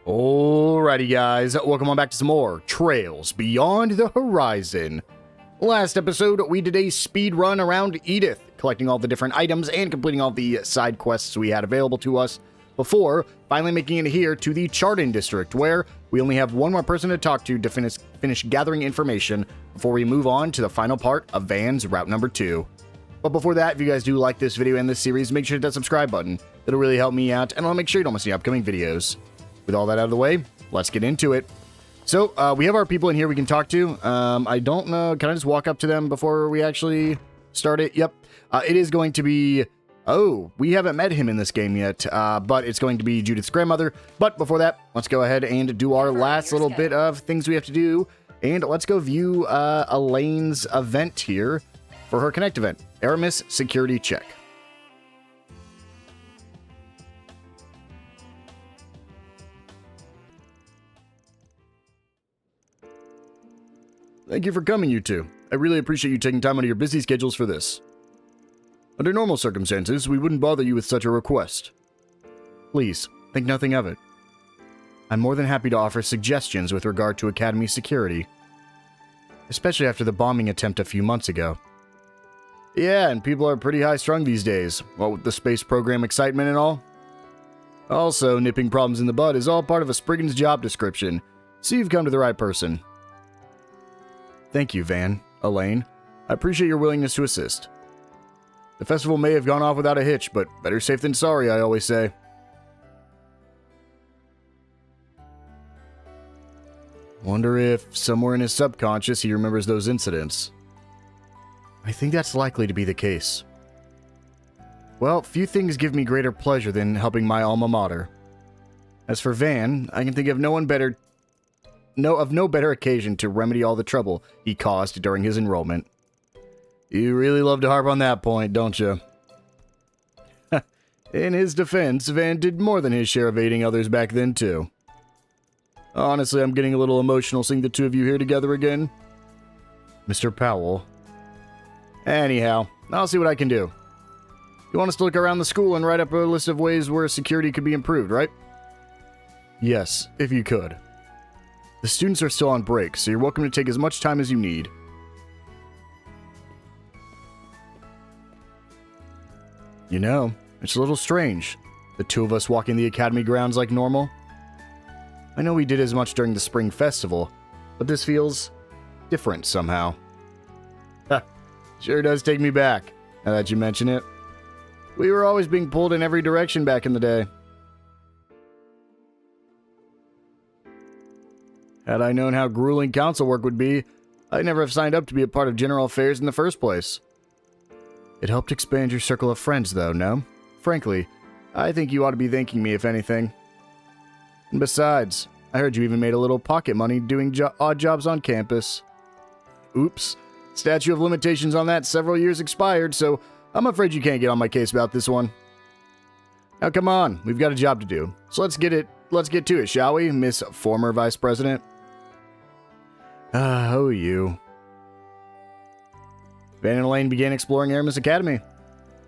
Alrighty guys, welcome on back to some more Trails Beyond the Horizon. Last episode, we did a speed run around Edith, collecting all the different items and completing all the side quests we had available to us, before finally making it here to the Chardon District, where we only have one more person to talk to finish gathering information before we move on to the final part of Van's Route Number 2. But before that, if you guys do like this video and this series, make sure to hit that subscribe button. It'll really help me out, and I'll make sure you don't miss any upcoming videos. With all that out of the way, let's get into it. So, we have our people in here we can talk to. I don't know, can I just walk up to them before we actually start it? Yep. It is going to be... Oh, we haven't met him in this game yet, but it's going to be Judith's grandmother. But before that, let's go ahead and do our last little bit of things we have to do. And let's go view Elaine's event here for her Connect event. Aramis Security Check. Thank you for coming, you two. I really appreciate you taking time out of your busy schedules for this. Under normal circumstances, we wouldn't bother you with such a request. Please, think nothing of it. I'm more than happy to offer suggestions with regard to Academy security. Especially after the bombing attempt a few months ago. Yeah, and people are pretty high-strung these days, what with the space program excitement and all. Also, nipping problems in the bud is all part of a Spriggan's job description, so you've come to the right person. Thank you, Van, Elaine. I appreciate your willingness to assist. The festival may have gone off without a hitch, but better safe than sorry, I always say. Wonder if, somewhere in his subconscious, he remembers those incidents. I think that's likely to be the case. Well, few things give me greater pleasure than helping my alma mater. As for Van, I can think of no better occasion to remedy all the trouble he caused during his enrollment. You really love to harp on that point, don't you? In his defense, Van did more than his share of aiding others back then, too. Honestly, I'm getting a little emotional seeing the two of you here together again. Mr. Powell. Anyhow, I'll see what I can do. You want us to look around the school and write up a list of ways where security could be improved, right? Yes, if you could. The students are still on break, so you're welcome to take as much time as you need. You know, it's a little strange, the two of us walking the academy grounds like normal. I know we did as much during the spring festival, but this feels different somehow. Ha, sure does take me back, now that you mention it. We were always being pulled in every direction back in the day. Had I known how grueling council work would be, I'd never have signed up to be a part of general affairs in the first place. It helped expand your circle of friends, though, no? Frankly, I think you ought to be thanking me, if anything. And besides, I heard you even made a little pocket money doing odd jobs on campus. Oops. Statute of limitations on that several years expired, so I'm afraid you can't get on my case about this one. Now come on, we've got a job to do. So let's get to it, shall we, Miss Former Vice President? Oh, you. Van and Elaine began exploring Aramis Academy.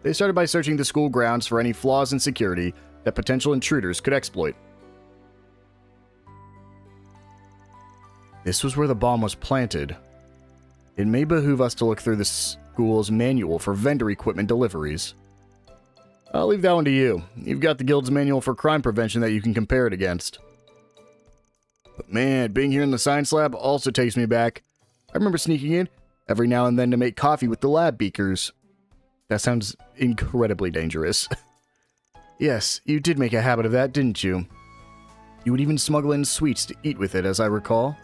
They started by searching the school grounds for any flaws in security that potential intruders could exploit. This was where the bomb was planted. It may behoove us to look through the school's manual for vendor equipment deliveries. I'll leave that one to you. You've got the guild's manual for crime prevention that you can compare it against. But man, being here in the science lab also takes me back. I remember sneaking in every now and then to make coffee with the lab beakers. That sounds incredibly dangerous. Yes, you did make a habit of that, didn't you? You would even smuggle in sweets to eat with it, as I recall.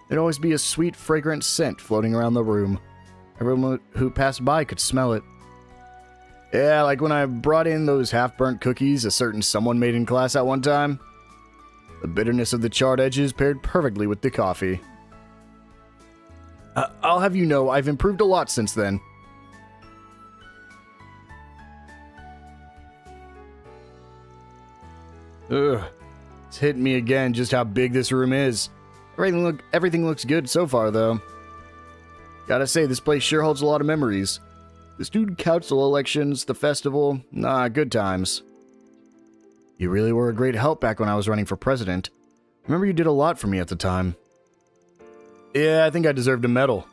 There'd always be a sweet, fragrant scent floating around the room. Everyone who passed by could smell it. Yeah, like when I brought in those half-burnt cookies a certain someone made in class at one time. The bitterness of the charred edges paired perfectly with the coffee. I'll have you know, I've improved a lot since then. Ugh. It's hitting me again just how big this room is. Everything looks good so far, though. Gotta say, this place sure holds a lot of memories. The student council elections, the festival, good times. You really were a great help back when I was running for president. Remember you did a lot for me at the time. Yeah, I think I deserved a medal.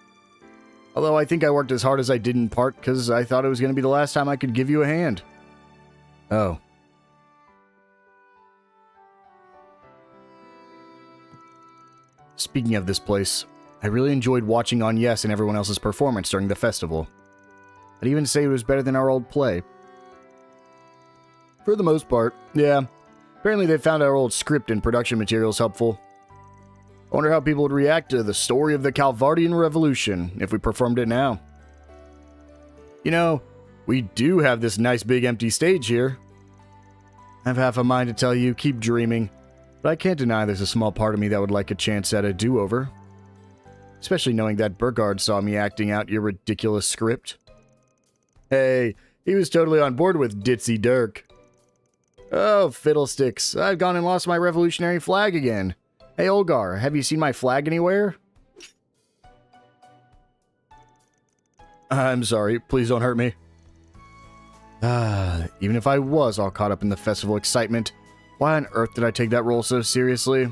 Although I think I worked as hard as I did in part because I thought it was going to be the last time I could give you a hand. Oh. Speaking of this place, I really enjoyed watching Agnes and everyone else's performance during the festival. I'd even say it was better than our old play. For the most part, yeah. Apparently they found our old script and production materials helpful. I wonder how people would react to the story of the Calvardian Revolution if we performed it now. You know, we do have this nice big empty stage here. I have half a mind to tell you, keep dreaming, but I can't deny there's a small part of me that would like a chance at a do-over. Especially knowing that Burgard saw me acting out your ridiculous script. Hey, he was totally on board with Ditzy Dirk. Oh, fiddlesticks, I've gone and lost my revolutionary flag again. Hey, Olgar, have you seen my flag anywhere? I'm sorry, please don't hurt me. Even if I was all caught up in the festival excitement, why on earth did I take that role so seriously?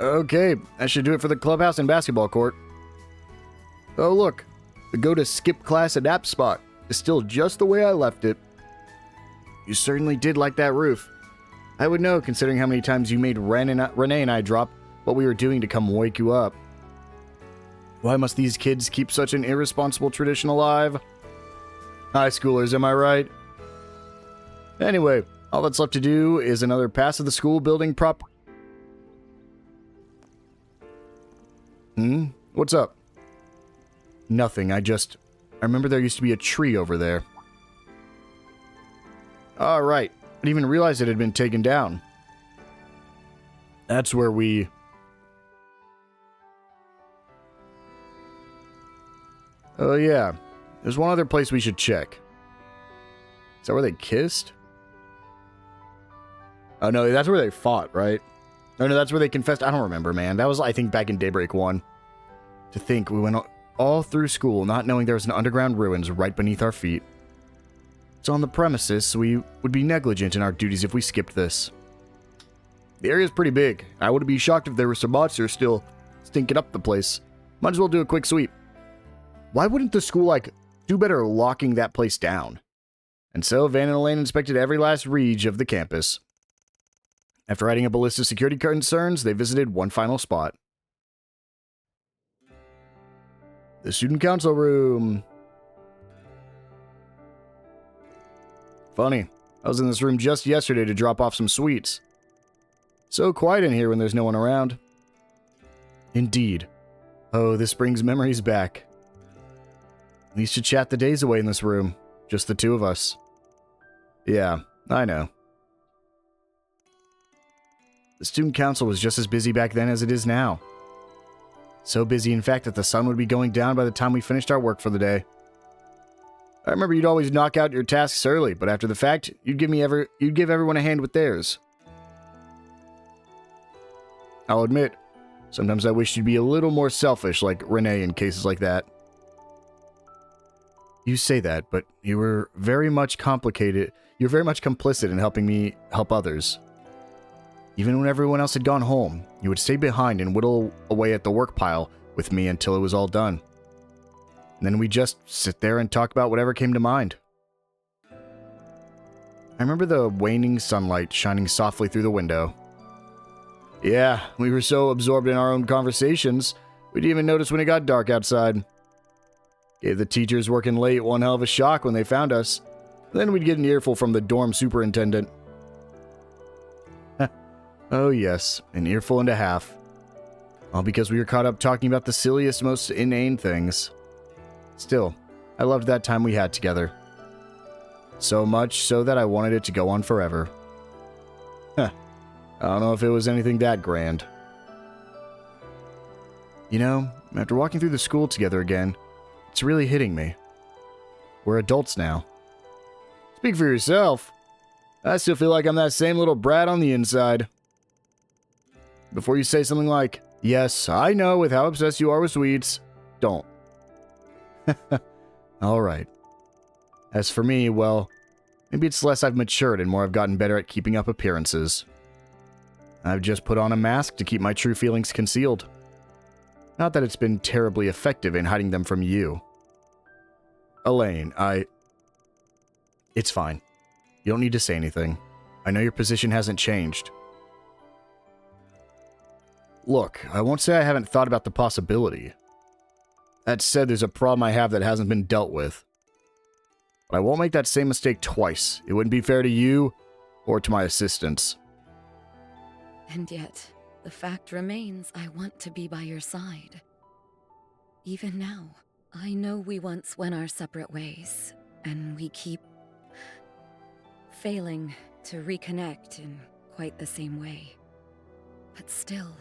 Okay, that should do it for the clubhouse and basketball court. Oh look, the go to skip class adapt spot is still just the way I left it. You certainly did like that roof. I would know, considering how many times you made Renee and I drop what we were doing to come wake you up. Why must these kids keep such an irresponsible tradition alive? High schoolers, am I right? Anyway, all that's left to do is another pass of the school building prop... What's up? Nothing, I remember there used to be a tree over there. Alright, I didn't even realize it had been taken down. That's where we... Oh yeah, there's one other place we should check. Is that where they kissed? Oh no, that's where they fought, right? Oh no, that's where they confessed. I don't remember, man. That was, I think, back in Daybreak 1. To think we went all through school not knowing there was an underground ruins right beneath our feet. It's on the premises, so we would be negligent in our duties if we skipped this. The area's pretty big. I wouldn't be shocked if there were some monsters still stinking up the place. Might as well do a quick sweep. Why wouldn't the school, do better locking that place down? And so Van and Elaine inspected every last reach of the campus. After writing up a list of security concerns, they visited one final spot. The student council room. Funny, I was in this room just yesterday to drop off some sweets. So quiet in here when there's no one around. Indeed. Oh, this brings memories back. We used to chat the days away in this room. Just the two of us. Yeah, I know. The student council was just as busy back then as it is now. So busy, in fact, that the sun would be going down by the time we finished our work for the day. I remember you'd always knock out your tasks early, but after the fact, you'd give everyone a hand with theirs. I'll admit, sometimes I wish you'd be a little more selfish like Renee in cases like that. You say that, but you were very much complicit in helping me help others. Even when everyone else had gone home, you would stay behind and whittle away at the work pile with me until it was all done. And then we'd just sit there and talk about whatever came to mind. I remember the waning sunlight shining softly through the window. Yeah, we were so absorbed in our own conversations, we didn't even notice when it got dark outside. Gave the teachers working late one hell of a shock when they found us. Then we'd get an earful from the dorm superintendent. Oh yes, an earful and a half. All because we were caught up talking about the silliest, most inane things. Still, I loved that time we had together. So much so that I wanted it to go on forever. I don't know if it was anything that grand. You know, after walking through the school together again, it's really hitting me. We're adults now. Speak for yourself. I still feel like I'm that same little brat on the inside. Before you say something like, yes, I know with how obsessed you are with sweets, don't. Alright. As for me, well, maybe it's less I've matured and more I've gotten better at keeping up appearances. I've just put on a mask to keep my true feelings concealed. Not that it's been terribly effective in hiding them from you. Elaine, It's fine. You don't need to say anything. I know your position hasn't changed. Look, I won't say I haven't thought about the possibility. That said, there's a problem I have that hasn't been dealt with. But I won't make that same mistake twice. It wouldn't be fair to you or to my assistants. And yet, the fact remains I want to be by your side. Even now, I know we once went our separate ways, and we keep failing to reconnect in quite the same way. But still,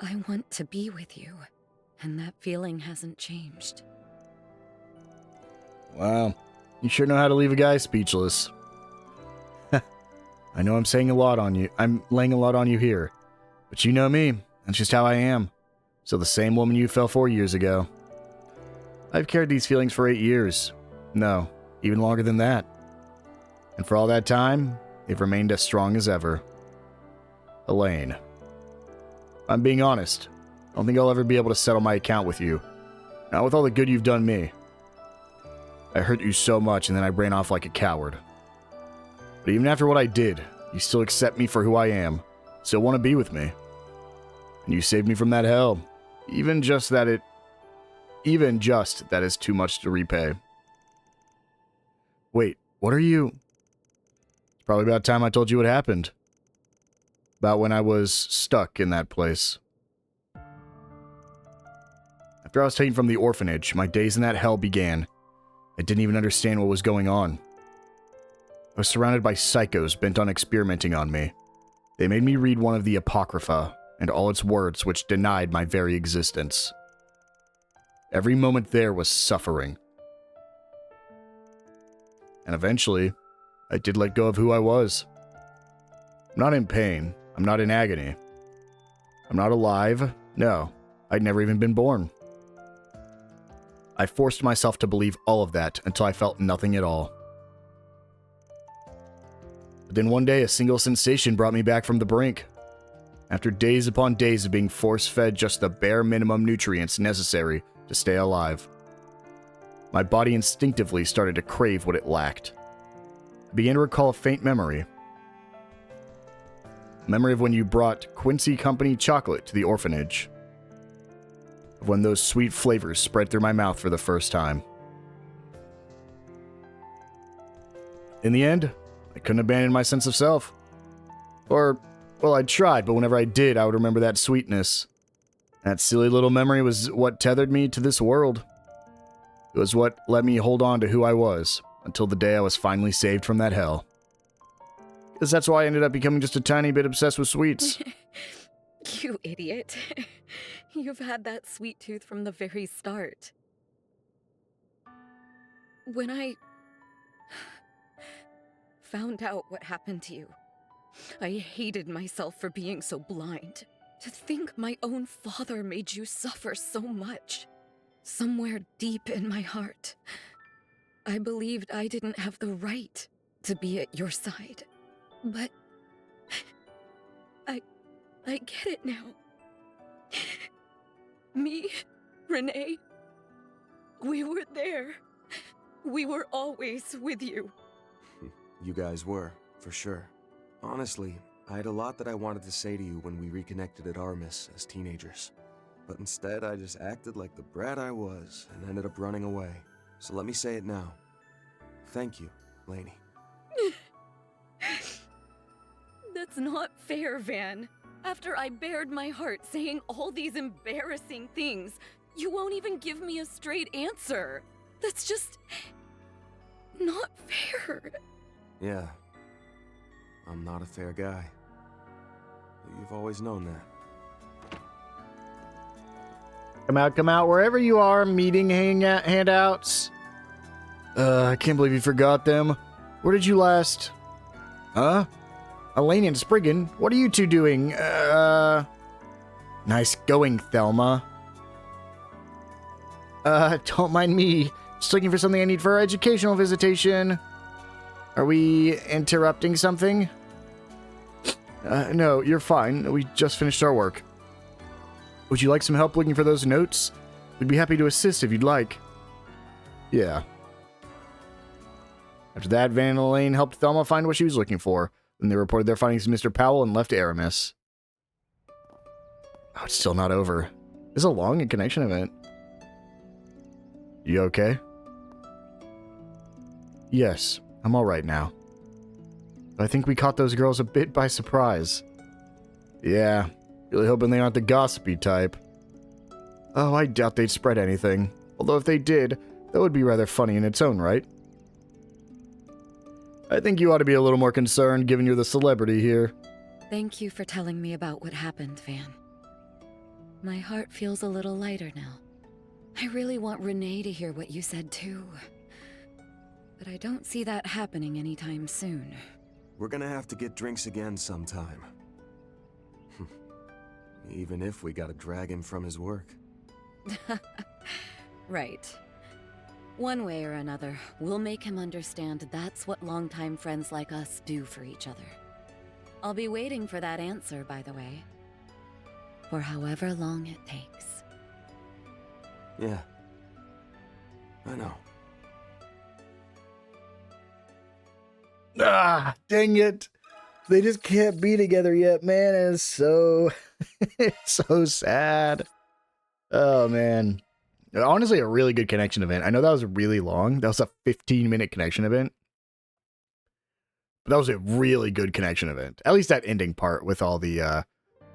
I want to be with you, and that feeling hasn't changed. Wow, you sure know how to leave a guy speechless. I know I'm saying a lot on you. I'm laying a lot on you here. But you know me. That's just how I am. So the same woman you fell for years ago. I've carried these feelings for 8 years. No, even longer than that. And for all that time, they've remained as strong as ever. Elaine. I'm being honest. I don't think I'll ever be able to settle my account with you. Not with all the good you've done me. I hurt you so much and then I ran off like a coward. But even after what I did, you still accept me for who I am. Still want to be with me. And you saved me from that hell. Even just that is too much to repay. Wait, what are you... It's probably about time I told you what happened. About when I was stuck in that place. After I was taken from the orphanage, my days in that hell began. I didn't even understand what was going on. I was surrounded by psychos bent on experimenting on me. They made me read one of the Apocrypha, and all its words which denied my very existence. Every moment there was suffering. And eventually, I did let go of who I was. I'm not in pain. I'm not in agony. I'm not alive. No, I'd never even been born. I forced myself to believe all of that until I felt nothing at all. But then one day, a single sensation brought me back from the brink. After days upon days of being force-fed just the bare minimum nutrients necessary to stay alive, my body instinctively started to crave what it lacked. I began to recall a faint memory. A memory of when you brought Quincy Company chocolate to the orphanage. Of when those sweet flavors spread through my mouth for the first time. In the end, I couldn't abandon my sense of self. Or, well, I tried, but whenever I did, I would remember that sweetness. That silly little memory was what tethered me to this world. It was what let me hold on to who I was, until the day I was finally saved from that hell. Because that's why I ended up becoming just a tiny bit obsessed with sweets. You idiot. You've had that sweet tooth from the very start. When I found out what happened to you, I hated myself for being so blind. To think my own father made you suffer so much. Somewhere deep in my heart, I believed I didn't have the right to be at your side. But I get it now. Me, Renee, we were there. We were always with you. You guys were, for sure. Honestly, I had a lot that I wanted to say to you when we reconnected at Armis as teenagers. But instead, I just acted like the brat I was and ended up running away. So let me say it now. Thank you, Lainey. That's not fair, Van. After I bared my heart saying all these embarrassing things, you won't even give me a straight answer. That's just not fair. Yeah. I'm not a fair guy. But you've always known that. Come out, wherever you are, meeting handouts. I can't believe you forgot them. Where did you last? Huh? Elaine and Spriggan, what are you two doing? Nice going, Thelma. Don't mind me. Just looking for something I need for our educational visitation. Are we interrupting something? No, you're fine. We just finished our work. Would you like some help looking for those notes? We'd be happy to assist if you'd like. Yeah. After that, Van and Elaine helped Thelma find what she was looking for. Then they reported their findings to Mr. Powell and left Aramis. Oh, it's still not over. This is a long connection event. You okay? Yes, I'm alright now. But I think we caught those girls a bit by surprise. Yeah, really hoping they aren't the gossipy type. Oh, I doubt they'd spread anything. Although if they did, that would be rather funny in its own right. I think you ought to be a little more concerned, given you're the celebrity here. Thank you for telling me about what happened, Van. My heart feels a little lighter now. I really want Renee to hear what you said too. But I don't see that happening anytime soon. We're gonna have to get drinks again sometime. Even if we gotta drag him from his work. Right. One way or another, we'll make him understand that's what longtime friends like us do for each other. I'll be waiting for that answer, by the way. For however long it takes. Yeah. I know. Ah, dang it. They just can't be together yet, man. It's so... it's so sad. Oh, man. Honestly, a really good connection event. I know that was really long. That was a 15-minute connection event. But that was a really good connection event. At least that ending part with all the,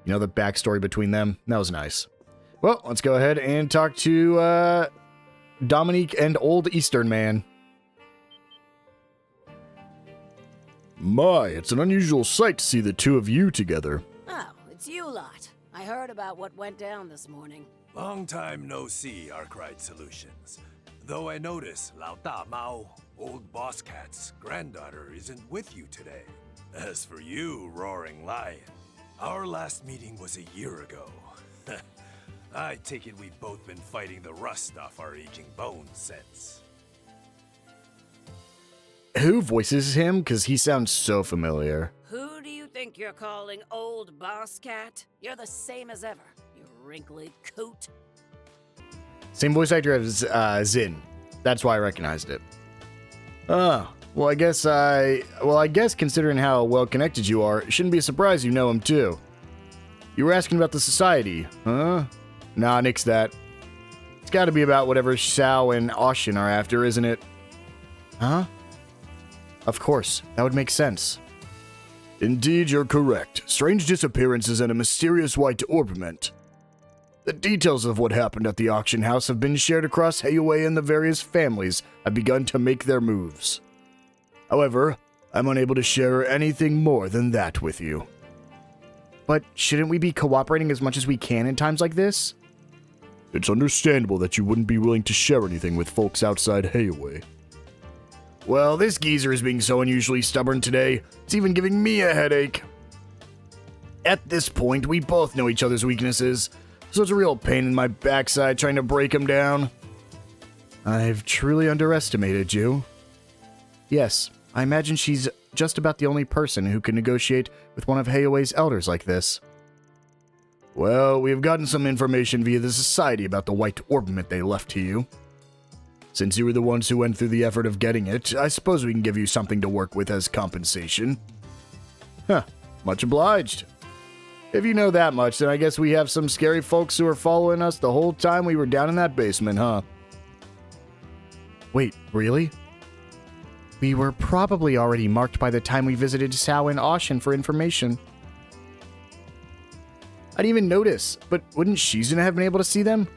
the backstory between them. That was nice. Well, let's go ahead and talk to, Dominique and Old Eastern Man. My, it's an unusual sight to see the two of you together. Oh, it's you lot. I heard about what went down this morning. Long time no see, Arkwright Solutions. Though I notice Lao Da Mao, old Boss Cat's granddaughter, isn't with you today. As for you, Roaring Lion, our last meeting was a year ago. I take it we've both been fighting the rust off our aging bones since. Who voices him? Because he sounds so familiar. Who do you think you're calling old Boss Cat? You're the same as ever, you wrinkly coot. Same voice actor as Zin. That's why I recognized it. Oh, well, I guess considering how well connected you are, it shouldn't be a surprise you know him too. You were asking about the society, huh? Nah, nix that. It's gotta be about whatever Xiao and Oshin are after, isn't it? Huh? Of course, that would make sense. Indeed, you're correct. Strange disappearances and a mysterious white orbment. The details of what happened at the auction house have been shared across Heiwei, and the various families have begun to make their moves. However, I'm unable to share anything more than that with you. But shouldn't we be cooperating as much as we can in times like this? It's understandable that you wouldn't be willing to share anything with folks outside Heiwei. Well, this geezer is being so unusually stubborn today, it's even giving me a headache. At this point, we both know each other's weaknesses, so it's a real pain in my backside trying to break him down. I've truly underestimated you. Yes, I imagine she's just about the only person who can negotiate with one of Heiwei's elders like this. Well, we've gotten some information via the society about the white orbment they left to you. Since you were the ones who went through the effort of getting it, I suppose we can give you something to work with as compensation. Huh, much obliged. If you know that much, then I guess we have some scary folks who are following us the whole time we were down in that basement, huh? Wait, really? We were probably already marked by the time we visited Sao and Oshin for information. I didn't even notice, but wouldn't Shizuna have been able to see them?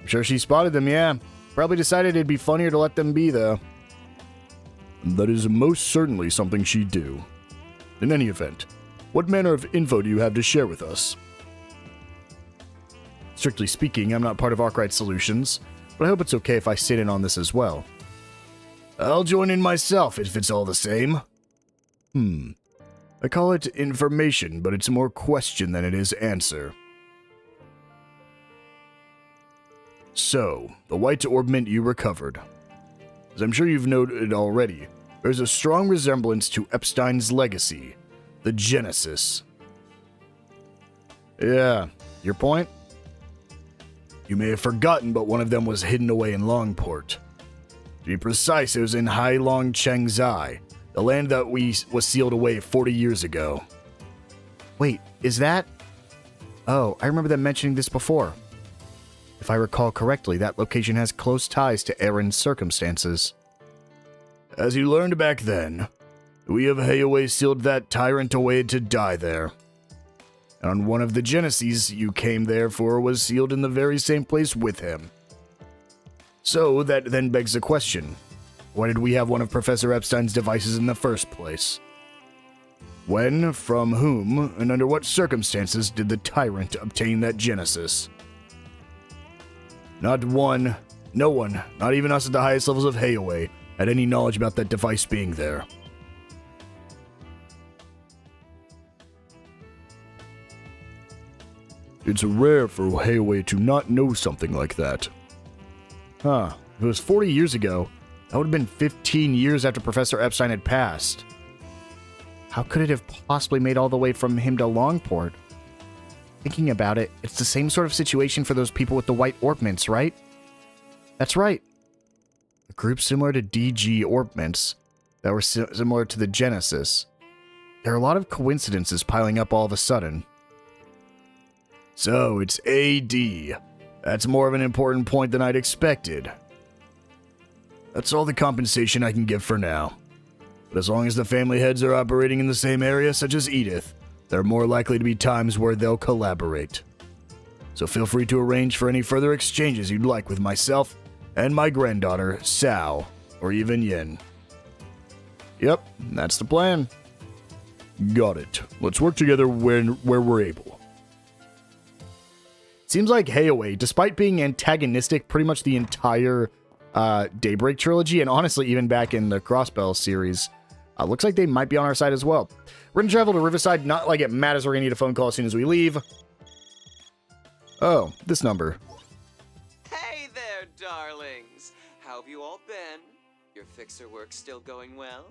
I'm sure she spotted them, yeah. Probably decided it'd be funnier to let them be, though. That is most certainly something she'd do. In any event, what manner of info do you have to share with us? Strictly speaking, I'm not part of Arkwright Solutions, but I hope it's okay if I sit in on this as well. I'll join in myself if it's all the same. I call it information, but it's more question than it is answer. So, the white orbment you recovered. As I'm sure you've noted already, there's a strong resemblance to Epstein's legacy, the Genesis. Yeah, your point? You may have forgotten, but one of them was hidden away in Longport. To be precise, it was in Hailong Chengzai, the land that was sealed away 40 years ago. Wait, is that? Oh, I remember them mentioning this before. If I recall correctly, that location has close ties to Aaron's circumstances. As you learned back then, we of Heiawei sealed that tyrant away to die there. And one of the Geneses you came there for was sealed in the very same place with him. So that then begs the question, why did we have one of Professor Epstein's devices in the first place? When, from whom, and under what circumstances did the tyrant obtain that Genesis? Not one, no one, not even us at the highest levels of Heiawei, had any knowledge about that device being there. It's rare for Heiawei to not know something like that. Huh, if it was 40 years ago, that would have been 15 years after Professor Epstein had passed. How could it have possibly made all the way from him to Longport? Thinking about it, it's the same sort of situation for those people with the white orbments, right? That's right. A group similar to DG orbments that were similar to the Genesis. There are a lot of coincidences piling up all of a sudden. So, it's AD. That's more of an important point than I'd expected. That's all the compensation I can give for now. But as long as the family heads are operating in the same area, such as Edith, there are more likely to be times where they'll collaborate. So feel free to arrange for any further exchanges you'd like with myself and my granddaughter, Sao, or even Yin. Yep, that's the plan. Got it. Let's work together where we're able. Seems like Heiawei, despite being antagonistic pretty much the entire Daybreak trilogy, and honestly even back in the Crossbell series, looks like they might be on our side as well. We're gonna travel to Riverside, not like it matters, we're gonna need a phone call as soon as we leave. Oh, this number. Hey there, darlings! How have you all been? Your fixer work still going well?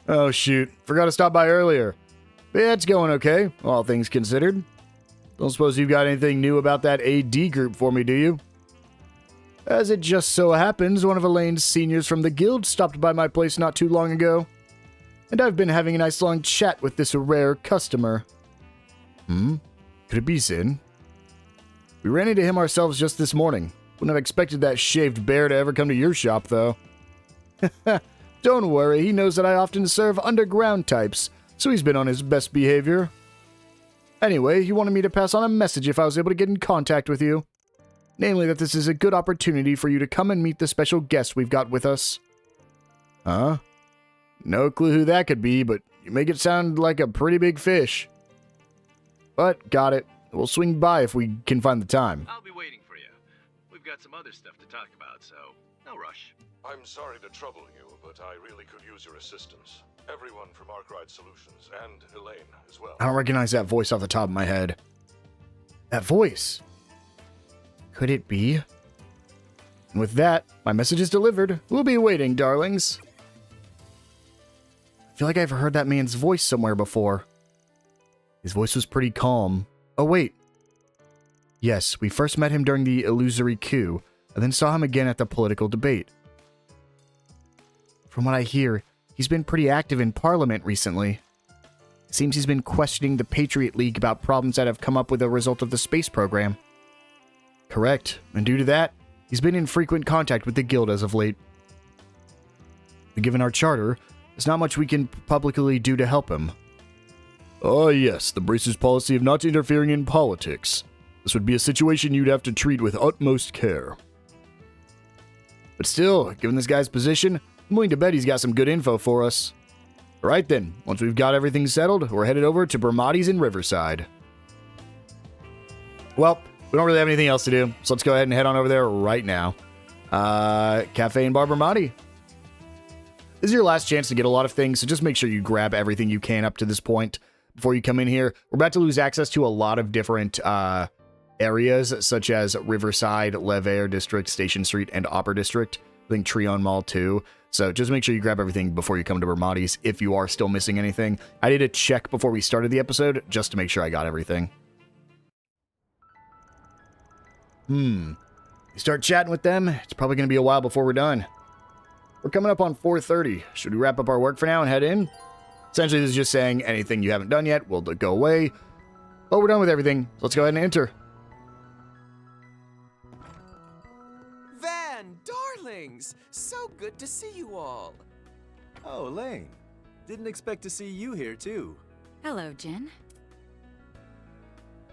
Oh shoot, forgot to stop by earlier. But yeah, it's going okay, all things considered. Don't suppose you've got anything new about that AD group for me, do you? As it just so happens, one of Elaine's seniors from the guild stopped by my place not too long ago. And I've been having a nice long chat with this rare customer. Could it be Zin? We ran into him ourselves just this morning. Wouldn't have expected that shaved bear to ever come to your shop, though. Don't worry, he knows that I often serve underground types, so he's been on his best behavior. Anyway, he wanted me to pass on a message if I was able to get in contact with you. Namely, that this is a good opportunity for you to come and meet the special guest we've got with us. Huh? No clue who that could be, but you make it sound like a pretty big fish. But, got it. We'll swing by if we can find the time. I'll be waiting for you. We've got some other stuff to talk about, so no rush. I'm sorry to trouble you, but I really could use your assistance. Everyone from Arkwright Solutions, and Elaine as well. I don't recognize that voice off the top of my head. That voice. Could it be? And with that, my message is delivered. We'll be waiting, darlings. I feel like I've heard that man's voice somewhere before. His voice was pretty calm. Oh, wait. Yes, we first met him during the illusory coup, and then saw him again at the political debate. From what I hear, he's been pretty active in Parliament recently. It seems he's been questioning the Patriot League about problems that have come up with a result of the space program. Correct, and due to that, he's been in frequent contact with the guild as of late. But given our charter, there's not much we can publicly do to help him. Ah, yes, the Brace's policy of not interfering in politics. This would be a situation you'd have to treat with utmost care. But still, given this guy's position, I'm willing to bet he's got some good info for us. Alright then, once we've got everything settled, we're headed over to Bramati's in Riverside. Well, we don't really have anything else to do, so let's go ahead and head on over there right now. Cafe and Bar Bramati. This is your last chance to get a lot of things, so just make sure you grab everything you can up to this point before you come in here. We're about to lose access to a lot of different areas such as Riverside, Levair District, Station Street, and Opera District. I think Treon Mall too. So just make sure you grab everything before you come to Bermati's if you are still missing anything. I did a check before we started the episode just to make sure I got everything. You start chatting with them, it's probably going to be a while before we're done. We're coming up on 4:30. Should we wrap up our work for now and head in? Essentially, this is just saying anything you haven't done yet will go away. But we're done with everything. So let's go ahead and enter. Van, darlings! So good to see you all. Oh, Lane. Didn't expect to see you here, too. Hello, Jin.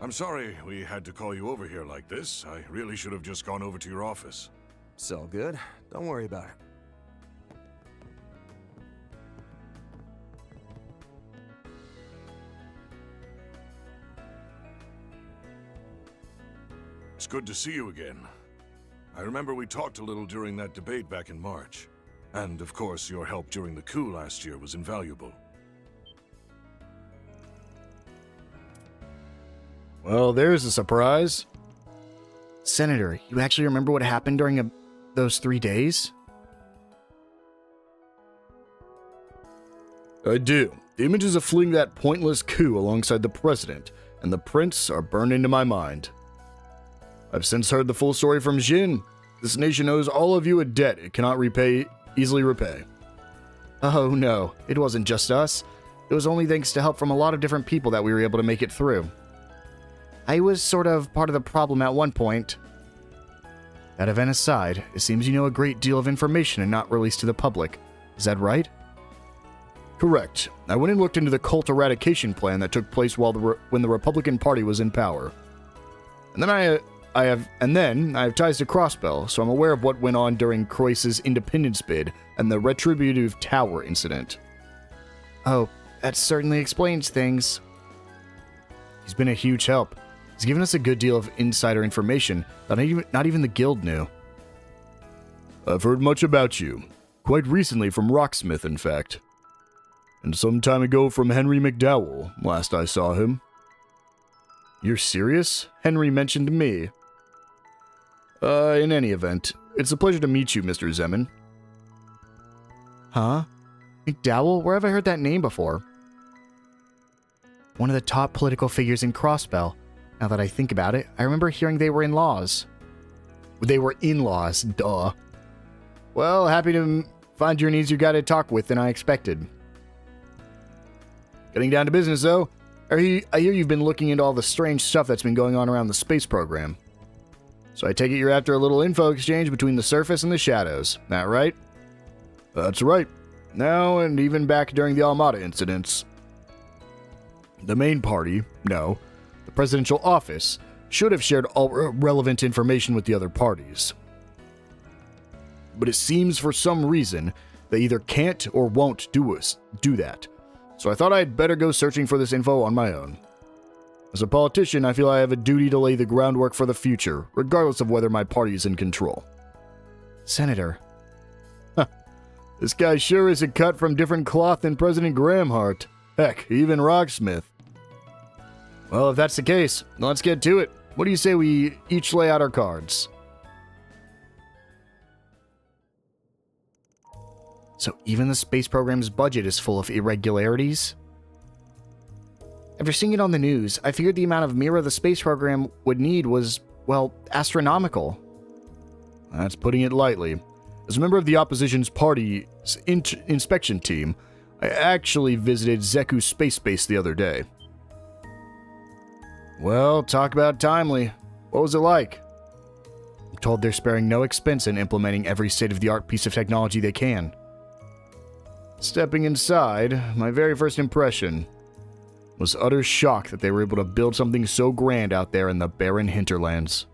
I'm sorry we had to call you over here like this. I really should have just gone over to your office. It's all good. Don't worry about it. It's good to see you again. I remember we talked a little during that debate back in March. And, of course, your help during the coup last year was invaluable. Well, there's a surprise. Senator, you actually remember what happened during those 3 days? I do. The images of fleeing that pointless coup alongside the president and the prince are burned into my mind. I've since heard the full story from Jin. This nation owes all of you a debt it cannot easily repay. Oh no, it wasn't just us. It was only thanks to help from a lot of different people that we were able to make it through. I was sort of part of the problem at one point. That event aside, it seems you know a great deal of information and not released to the public. Is that right? Correct. I went and looked into the cult eradication plan that took place when the Republican Party was in power. And then I have ties to Crossbell, so I'm aware of what went on during Croyce's independence bid and the Retributive Tower incident. Oh, that certainly explains things. He's been a huge help. He's given us a good deal of insider information that not even the guild knew. I've heard much about you. Quite recently from Rocksmith, in fact. And some time ago from Henry McDowell, last I saw him. You're serious? Henry mentioned me. In any event, it's a pleasure to meet you, Mr. Zeman. Huh? McDowell? Where have I heard that name before? One of the top political figures in Crossbell. Now that I think about it, I remember hearing they were in-laws. They were in-laws, duh. Well, happy to find you're an easier guy to talk with than I expected. Getting down to business, though, I hear you've been looking into all the strange stuff that's been going on around the space program. So I take it you're after a little info exchange between the surface and the shadows, that right? That's right. Now, and even back during the Almada incidents. The main party, no, the presidential office, should have shared all relevant information with the other parties. But it seems for some reason they either can't or won't do that. So I thought I'd better go searching for this info on my own. As a politician, I feel I have a duty to lay the groundwork for the future, regardless of whether my party is in control. Senator. This guy sure is a cut from different cloth than President Grahamhart. Heck, even Rocksmith. Well, if that's the case, let's get to it. What do you say we each lay out our cards? So even the space program's budget is full of irregularities? After seeing it on the news, I figured the amount of Mira the space program would need was, well, astronomical. That's putting it lightly. As a member of the opposition's party's inspection team, I actually visited Zeku Space Base the other day. Well, talk about timely. What was it like? I'm told they're sparing no expense in implementing every state-of-the-art piece of technology they can. Stepping inside, my very first impression was utter shock that they were able to build something so grand out there in the barren hinterlands.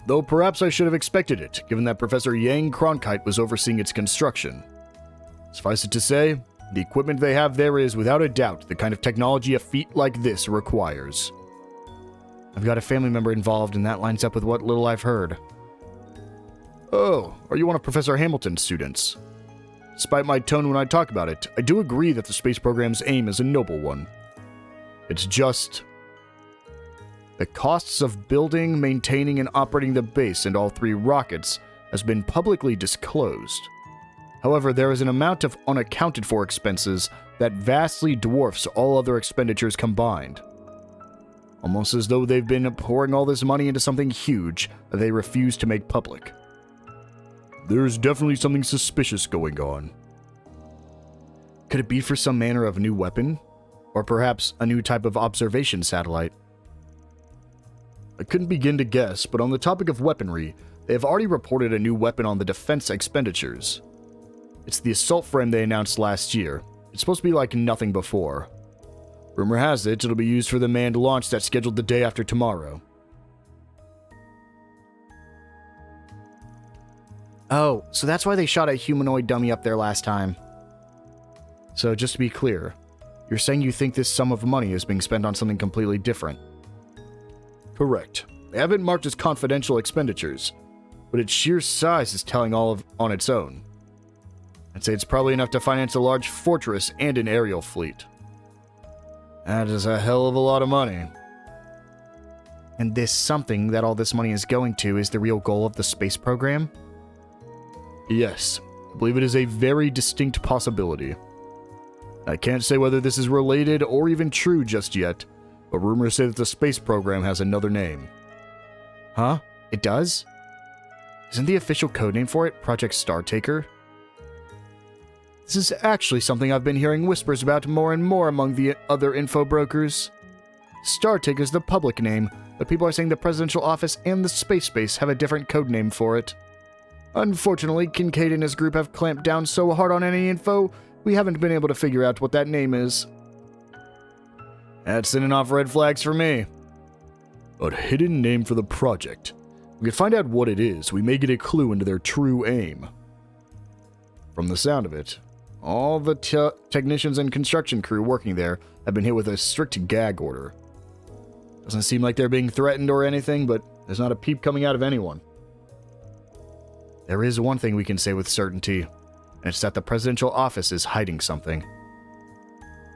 Though perhaps I should have expected it, given that Professor Yang Cronkite was overseeing its construction. Suffice it to say, the equipment they have there is, without a doubt, the kind of technology a feat like this requires. I've got a family member involved, and that lines up with what little I've heard. Oh, are you one of Professor Hamilton's students? Despite my tone when I talk about it, I do agree that the space program's aim is a noble one. It's just the costs of building, maintaining, and operating the base and all 3 rockets has been publicly disclosed. However, there is an amount of unaccounted for expenses that vastly dwarfs all other expenditures combined. Almost as though they've been pouring all this money into something huge that they refuse to make public. There's definitely something suspicious going on. Could it be for some manner of new weapon? Or perhaps a new type of observation satellite? I couldn't begin to guess, but on the topic of weaponry, they have already reported a new weapon on the defense expenditures. It's the assault frame they announced last year. It's supposed to be like nothing before. Rumor has it, it'll be used for the manned launch that's scheduled the day after tomorrow. Oh, so that's why they shot a humanoid dummy up there last time. So just to be clear, you're saying you think this sum of money is being spent on something completely different? Correct. They haven't marked as confidential expenditures, but its sheer size is telling on its own. I'd say it's probably enough to finance a large fortress and an aerial fleet. That is a hell of a lot of money. And this something that all this money is going to is the real goal of the space program? Yes, I believe it is a very distinct possibility. I can't say whether this is related or even true just yet, but rumors say that the space program has another name. Huh? It does? Isn't the official codename for it Project Startaker? This is actually something I've been hearing whispers about more and more among the other info brokers. Startaker's the public name, but people are saying the presidential office and the space base have a different codename for it. Unfortunately, Kincaid and his group have clamped down so hard on any info, we haven't been able to figure out what that name is. That's sending off red flags for me. A hidden name for the project. We could find out what it is, we may get a clue into their true aim. From the sound of it, all the technicians and construction crew working there have been hit with a strict gag order. Doesn't seem like they're being threatened or anything, but there's not a peep coming out of anyone. There is one thing we can say with certainty, and it's that the presidential office is hiding something.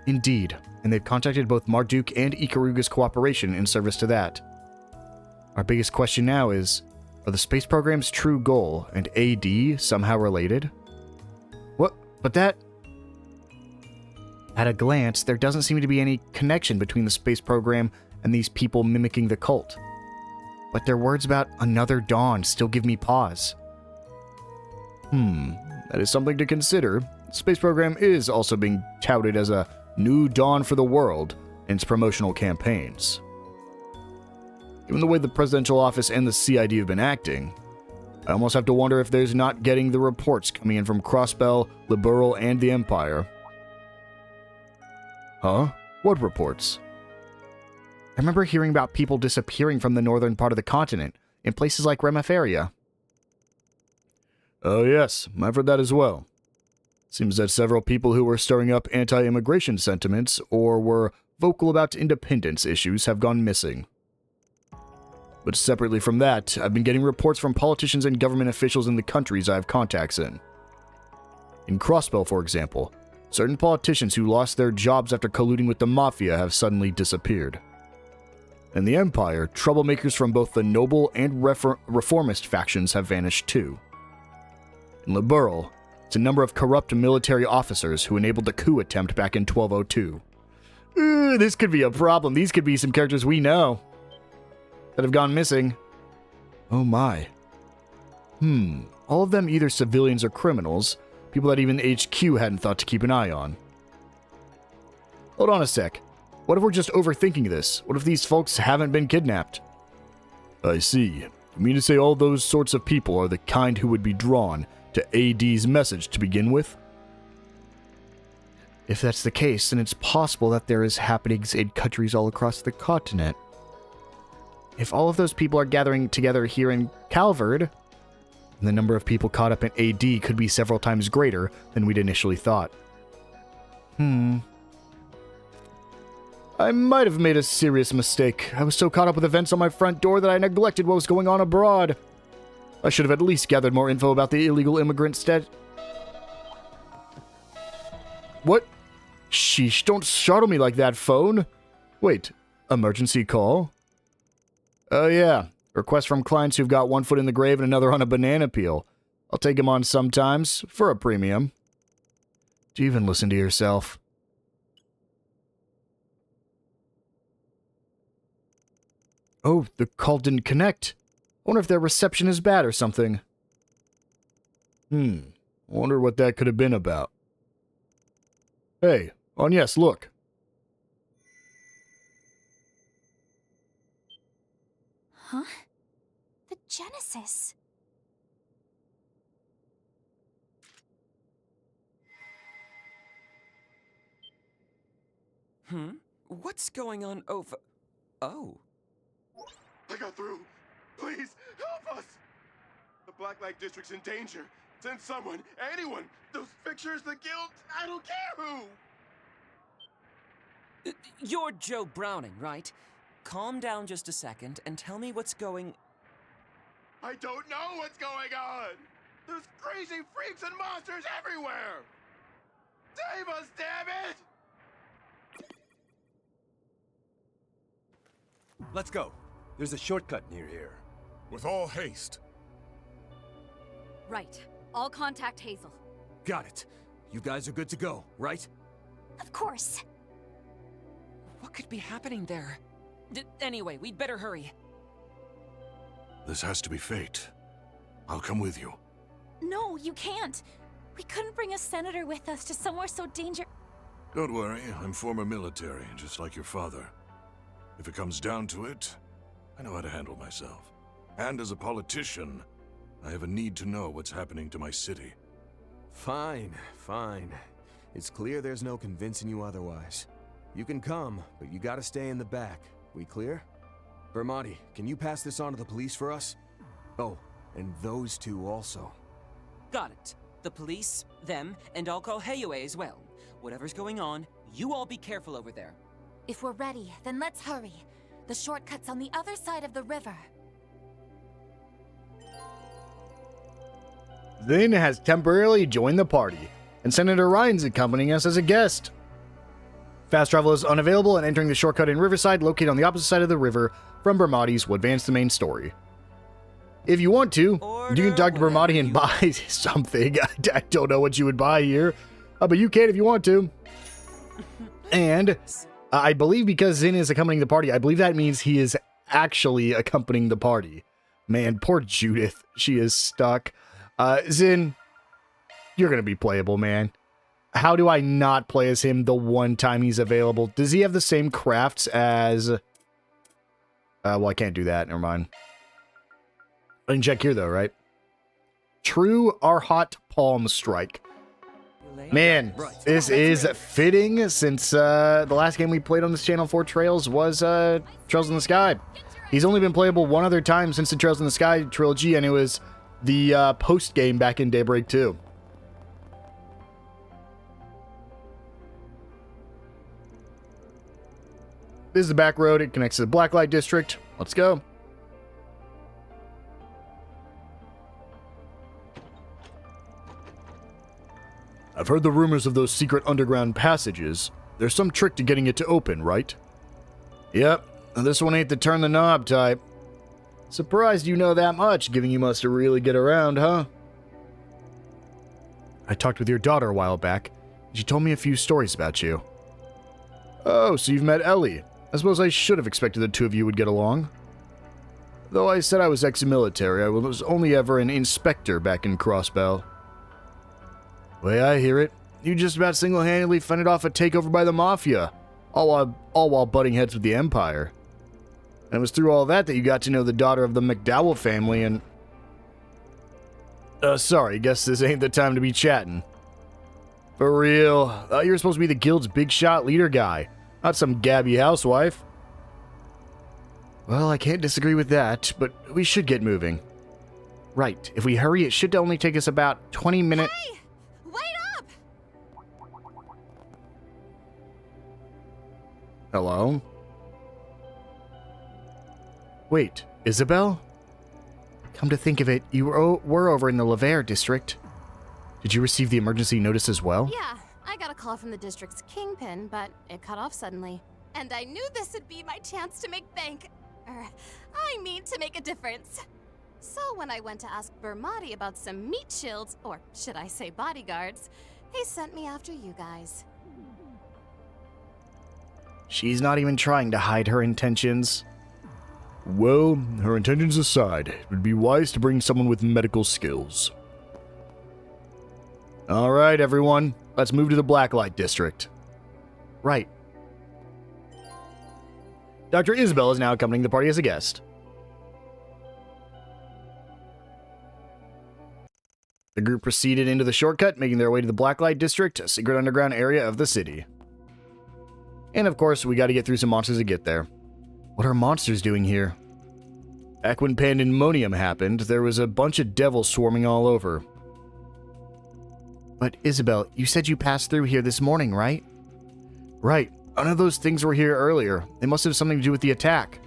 Indeed, and they've contacted both Marduk and Ikaruga's cooperation in service to that. Our biggest question now is, are the space program's true goal and AD somehow related? What? But that... At a glance, there doesn't seem to be any connection between the space program and these people mimicking the cult. But their words about another dawn still give me pause. That is something to consider. The space program is also being touted as a new dawn for the world in its promotional campaigns. Given the way the presidential office and the CID have been acting, I almost have to wonder if there's not getting the reports coming in from Crossbell, Liberal, and the Empire. Huh? What reports? I remember hearing about people disappearing from the northern part of the continent, in places like Remiferia. Oh yes, I've heard that as well. Seems that several people who were stirring up anti-immigration sentiments or were vocal about independence issues have gone missing. But separately from that, I've been getting reports from politicians and government officials in the countries I have contacts in. In Crossbell, for example, certain politicians who lost their jobs after colluding with the Mafia have suddenly disappeared. In the Empire, troublemakers from both the noble and reformist factions have vanished too. In Liberal, it's a number of corrupt military officers who enabled the coup attempt back in 1202. This could be a problem. These could be some characters we know that have gone missing. Oh my. All of them either civilians or criminals, people that even HQ hadn't thought to keep an eye on. Hold on a sec. What if we're just overthinking this? What if these folks haven't been kidnapped? I see. You mean to say all those sorts of people are the kind who would be drawn to AD's message to begin with? If that's the case, then it's possible that there is happenings in countries all across the continent. If all of those people are gathering together here in Calvard, the number of people caught up in AD could be several times greater than we'd initially thought. I might have made a serious mistake. I was so caught up with events on my front door that I neglected what was going on abroad. I should have at least gathered more info about the illegal immigrant What? Sheesh, don't startle me like that, phone. Wait, emergency call? Oh yeah, requests from clients who've got one foot in the grave and another on a banana peel. I'll take them on sometimes, for a premium. Do you even listen to yourself? Oh, the call didn't connect. I wonder if their reception is bad or something. Wonder what that could have been about. Hey, yes, look. Huh? The Genesis. What's going on over... Oh. I got through. Please, help us! The Blacklight District's in danger. Send someone, anyone. Those fixers, the guild, I don't care who. You're Joe Browning, right? Calm down just a second and tell me what's going... I don't know what's going on. There's crazy freaks and monsters everywhere. Save us, damn it! Let's go. There's a shortcut near here. With all haste. Right. I'll contact Hazel. Got it. You guys are good to go, right? Of course. What could be happening there? Anyway, we'd better hurry. This has to be fate. I'll come with you. No, you can't. We couldn't bring a senator with us to somewhere so dangerous. Don't worry, I'm former military, just like your father. If it comes down to it, I know how to handle myself. And as a politician, I have a need to know what's happening to my city. Fine, fine. It's clear there's no convincing you otherwise. You can come, but you gotta stay in the back. We clear? Bermati, can you pass this on to the police for us? Oh, and those two also. Got it. The police, them, and I'll call Heyue as well. Whatever's going on, you all be careful over there. If we're ready, then let's hurry. The shortcut's on the other side of the river. Zin has temporarily joined the party, and Senator Ryan's accompanying us as a guest. Fast travel is unavailable, and entering the shortcut in Riverside, located on the opposite side of the river from Bermati's, will advance the main story. If you want to, you can talk to Bermati and buy something. I don't know what you would buy here, but you can if you want to. And I believe because Zin is accompanying the party, I believe that means he is actually accompanying the party. Man, poor Judith. She is stuck. Zin, you're going to be playable, man. How do I not play as him the one time he's available? Does he have the same crafts as... well, I can't do that. Never mind. I can check here, though, right? True Arhat Palm Strike. Man, this is fitting since the last game we played on this channel for Trails was Trails in the Sky. He's only been playable one other time since the Trails in the Sky trilogy, and it was the post-game back in Daybreak 2. This is the back road. It connects to the Blacklight District. Let's go. I've heard the rumors of those secret underground passages. There's some trick to getting it to open, right? Yep, this one ain't the turn the knob type. Surprised you know that much, given you must really get around, huh? I talked with your daughter a while back. She told me a few stories about you. Oh, so you've met Ellie. I suppose I should have expected the two of you would get along. Though I said I was ex-military, I was only ever an inspector back in Crossbell. Way I hear it, you just about single-handedly fended off a takeover by the Mafia, all while butting heads with the Empire. And it was through all that you got to know the daughter of the McDowell family and... sorry, guess this ain't the time to be chatting. For real, you're supposed to be the guild's big shot leader guy, not some gabby housewife. Well, I can't disagree with that, but we should get moving. Right, if we hurry, it should only take us about 20 minutes... Hey! Wait up! Hello? Wait, Isabel? Come to think of it, you were over in the Lever district. Did you receive the emergency notice as well? Yeah, I got a call from the district's kingpin, but it cut off suddenly. And I knew this would be my chance to make to make a difference. So when I went to ask Bermati about some meat shields, or should I say bodyguards, he sent me after you guys. She's not even trying to hide her intentions. Well, her intentions aside, it would be wise to bring someone with medical skills. Alright, everyone. Let's move to the Blacklight district. Right. Dr. Isabel is now accompanying the party as a guest. The group proceeded into the shortcut, making their way to the Blacklight district, a secret underground area of the city. And of course, we gotta get through some monsters to get there. What are monsters doing here? Back when Pandemonium happened, there was a bunch of devils swarming all over. But Isabel, you said you passed through here this morning, right? Right. None of those things were here earlier. They must have something to do with the attack.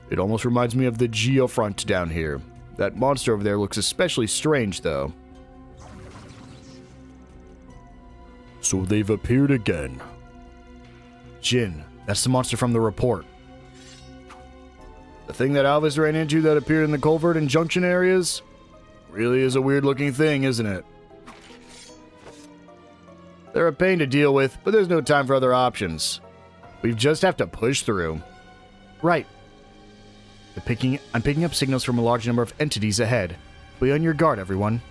It almost reminds me of the Geofront down here. That monster over there looks especially strange, though. So they've appeared again. Jin, that's the monster from the report. The thing that Alvis ran into that appeared in the culvert and junction areas? Really is a weird-looking thing, isn't it? They're a pain to deal with, but there's no time for other options. We just have to push through. Right. I'm picking up signals from a large number of entities ahead. Be on your guard, everyone.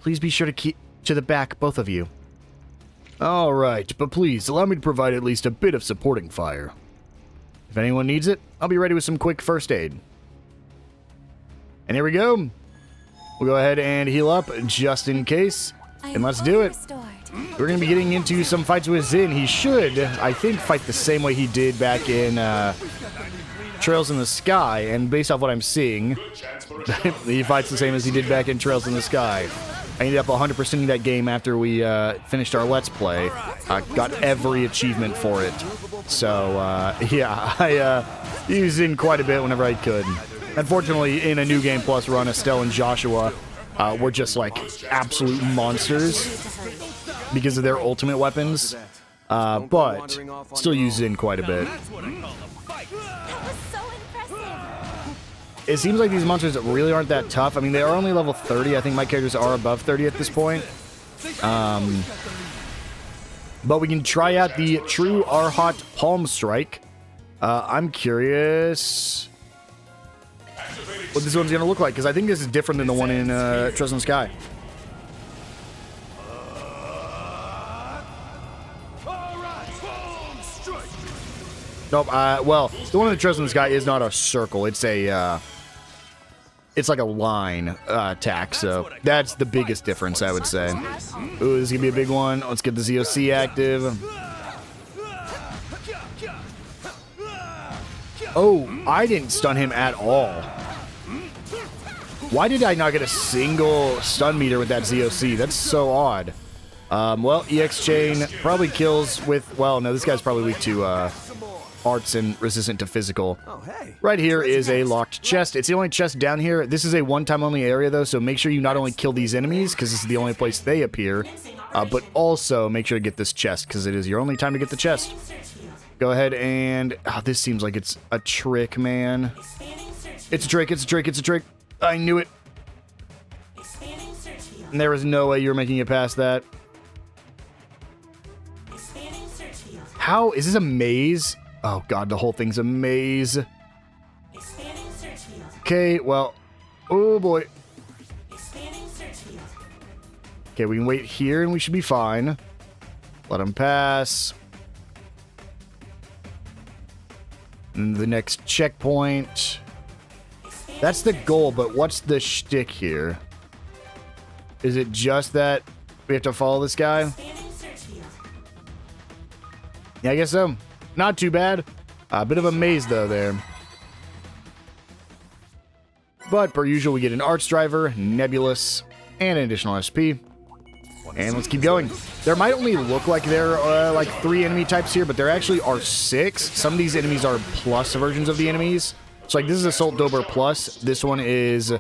Please be sure to keep to the back, both of you. All right, but please allow me to provide at least a bit of supporting fire. If anyone needs it, I'll be ready with some quick first aid. And here we go. We'll go ahead and heal up just in case. And let's do it. We're going to be getting into some fights with Zin. He should, I think, fight the same way he did back in Trails in the Sky. And based off what I'm seeing, he fights the same as he did back in Trails in the Sky. I ended up 100%ing that game after we finished our Let's Play. Got every achievement for it. So, yeah, I used Zin quite a bit whenever I could. Unfortunately, in a New Game Plus run, Estelle and Joshua were just like absolute monsters because of their ultimate weapons, but still use Zin quite a bit. It seems like these monsters really aren't that tough. I mean, they are only level 30. I think my characters are above 30 at this point. But we can try out the True Arhat Palm Strike. I'm curious what this one's going to look like, because I think this is different than the one in Trails in the Sky. Nope, well, the one in the Trails in the Sky is not a circle. It's a, it's like a line attack, so that's the biggest difference, I would say. Ooh, this is going to be a big one. Let's get the ZOC active. Oh, I didn't stun him at all. Why did I not get a single stun meter with that ZOC? That's so odd. Well, EX Chain probably kills with... Well, no, this guy's probably weak to arts and resistant to physical. Right here is a locked chest. It's the only chest down here. This is a one-time only area, though, so make sure you not only kill these enemies, because this is the only place they appear, but also make sure to get this chest, because it is your only time to get the chest. Go ahead and... Oh, this seems like it's a trick, man. It's a trick, it's a trick, it's a trick. I knew it. And there was no way you were making it past that. How? Is this a maze? Oh god, the whole thing's a maze. Okay, well... Oh boy. Okay, we can wait here and we should be fine. Let him pass. And the next checkpoint... That's the goal, but what's the shtick here? Is it just that we have to follow this guy? Yeah, I guess so. Not too bad. A bit of a maze, though, there. But, per usual, we get an Arts Driver, Nebulous, and an additional SP. And let's keep going. There might only look like there are, like, 3 enemy types here, but there actually are 6. Some of these enemies are plus versions of the enemies. So, like, this is Assault Dober Plus. This one is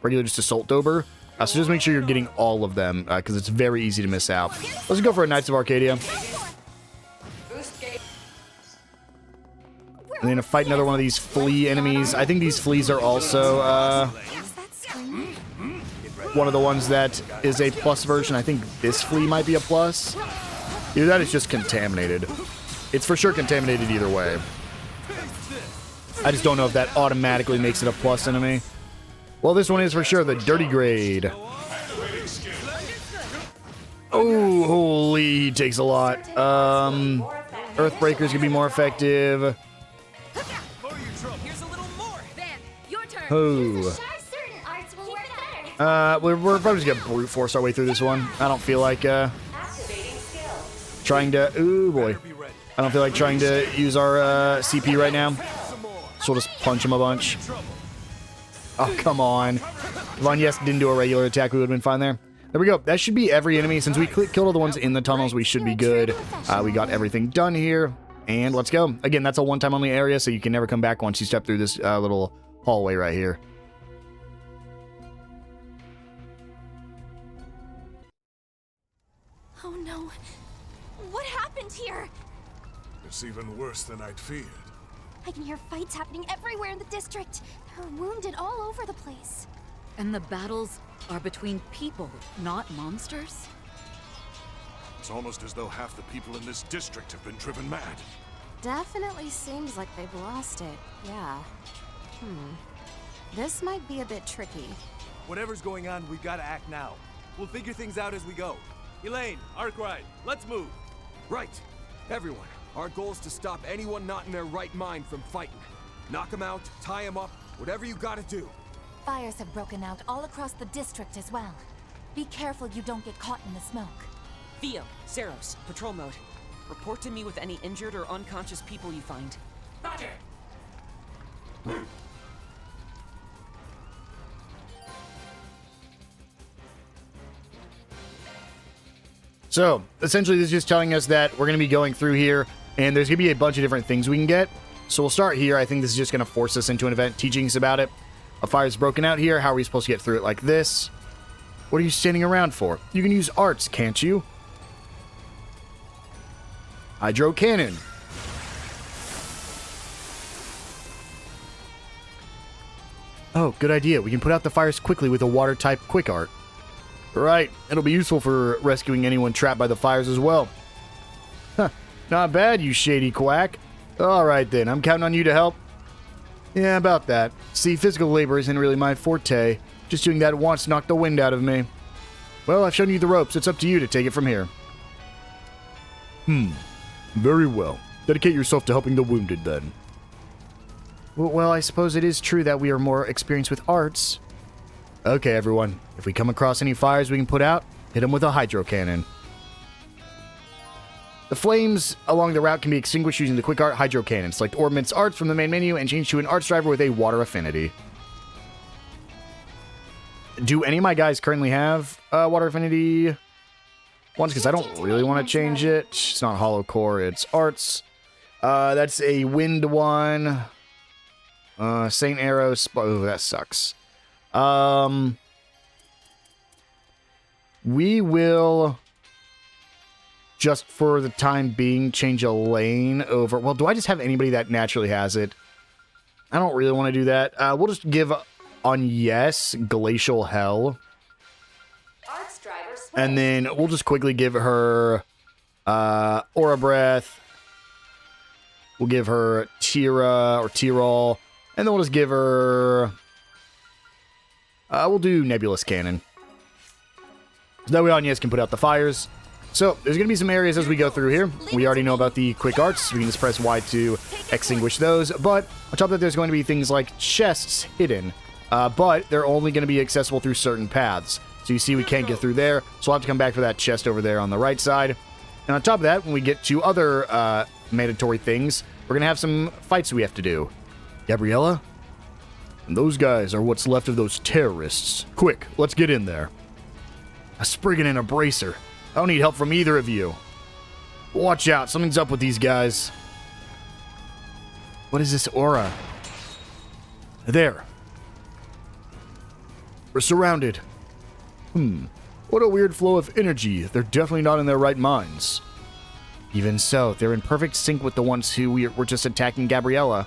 regular just Assault Dober. So just make sure you're getting all of them, because it's very easy to miss out. Let's go for a Knights of Arcadia. And then to fight another one of these flea enemies. I think these fleas are also one of the ones that is a plus version. I think this flea might be a plus. Either that is just contaminated. It's for sure contaminated either way. I just don't know if that automatically makes it a plus enemy. Well, this one is for sure the dirty grade. Oh, holy, he takes a lot. Earthbreaker's gonna be more effective. Oh. We're probably just gonna brute force our way through this one. I don't feel like trying to. Ooh boy, I don't feel like trying to use our CP right now. So we'll just punch him a bunch. Oh come on! If Von Yes didn't do a regular attack, we would have been fine there. There we go. That should be every enemy. Since we killed all the ones in the tunnels, we should be good. We got everything done here, and let's go. Again, that's a one-time only area, so you can never come back once you step through this little hallway right here. Oh no. What happened here? It's even worse than I'd feared. I can hear fights happening everywhere in the district. There are wounded all over the place. And the battles are between people, not monsters? It's almost as though half the people in this district have been driven mad. Definitely seems like they've lost it, yeah. This might be a bit tricky. Whatever's going on, we've got to act now. We'll figure things out as we go. Elaine, Arkwright, let's move. Right. Everyone, our goal is to stop anyone not in their right mind from fighting. Knock them out, tie them up, whatever you gotta do. Fires have broken out all across the district as well. Be careful you don't get caught in the smoke. Theo, Zeros, patrol mode. Report to me with any injured or unconscious people you find. Roger. So, essentially, this is just telling us that we're going to be going through here, and there's going to be a bunch of different things we can get. So we'll start here. I think this is just going to force us into an event teaching us about it. A fire's broken out here. How are we supposed to get through it like this? What are you standing around for? You can use arts, can't you? Hydro cannon. Oh, good idea. We can put out the fires quickly with a water-type quick art. Right. It'll be useful for rescuing anyone trapped by the fires as well. Huh. Not bad, you shady quack. Alright then, I'm counting on you to help. Yeah, about that. See, physical labor isn't really my forte. Just doing that once knocked the wind out of me. Well, I've shown you the ropes. It's up to you to take it from here. Very well. Dedicate yourself to helping the wounded, then. Well, I suppose it is true that we are more experienced with arts. Okay, everyone. If we come across any fires we can put out, hit them with a hydro cannon. The flames along the route can be extinguished using the Quick Art Hydro Cannon. Select Ordnance Arts from the main menu and change to an arts driver with a water affinity. Do any of my guys currently have water affinity ones? Because I don't really want to change it. It's not Hollow Core, it's arts. That's a wind one. Saint Arrow. Oh, that sucks. We will, just for the time being, change a lane over. Well, do I just have anybody that naturally has it? I don't really want to do that. We'll just give on yes Glacial Hell. And then we'll just quickly give her Aura Breath. We'll give her Tira or Tyrol. And then we'll just give her... we'll do Nebulous Cannon. So that way Agnes can put out the fires. So, there's going to be some areas as we go through here. We already know about the quick arts. We can just press Y to extinguish those. But, on top of that, there's going to be things like chests hidden. But, they're only going to be accessible through certain paths. So, you see we can't get through there. So, we'll have to come back for that chest over there on the right side. And on top of that, when we get to other mandatory things, we're going to have some fights we have to do. Gabriella? And those guys are what's left of those terrorists. Quick, let's get in there. A Spriggan and a Bracer. I don't need help from either of you. Watch out, something's up with these guys. What is this aura? There. We're surrounded. What a weird flow of energy. They're definitely not in their right minds. Even so, they're in perfect sync with the ones who were just attacking Gabriella.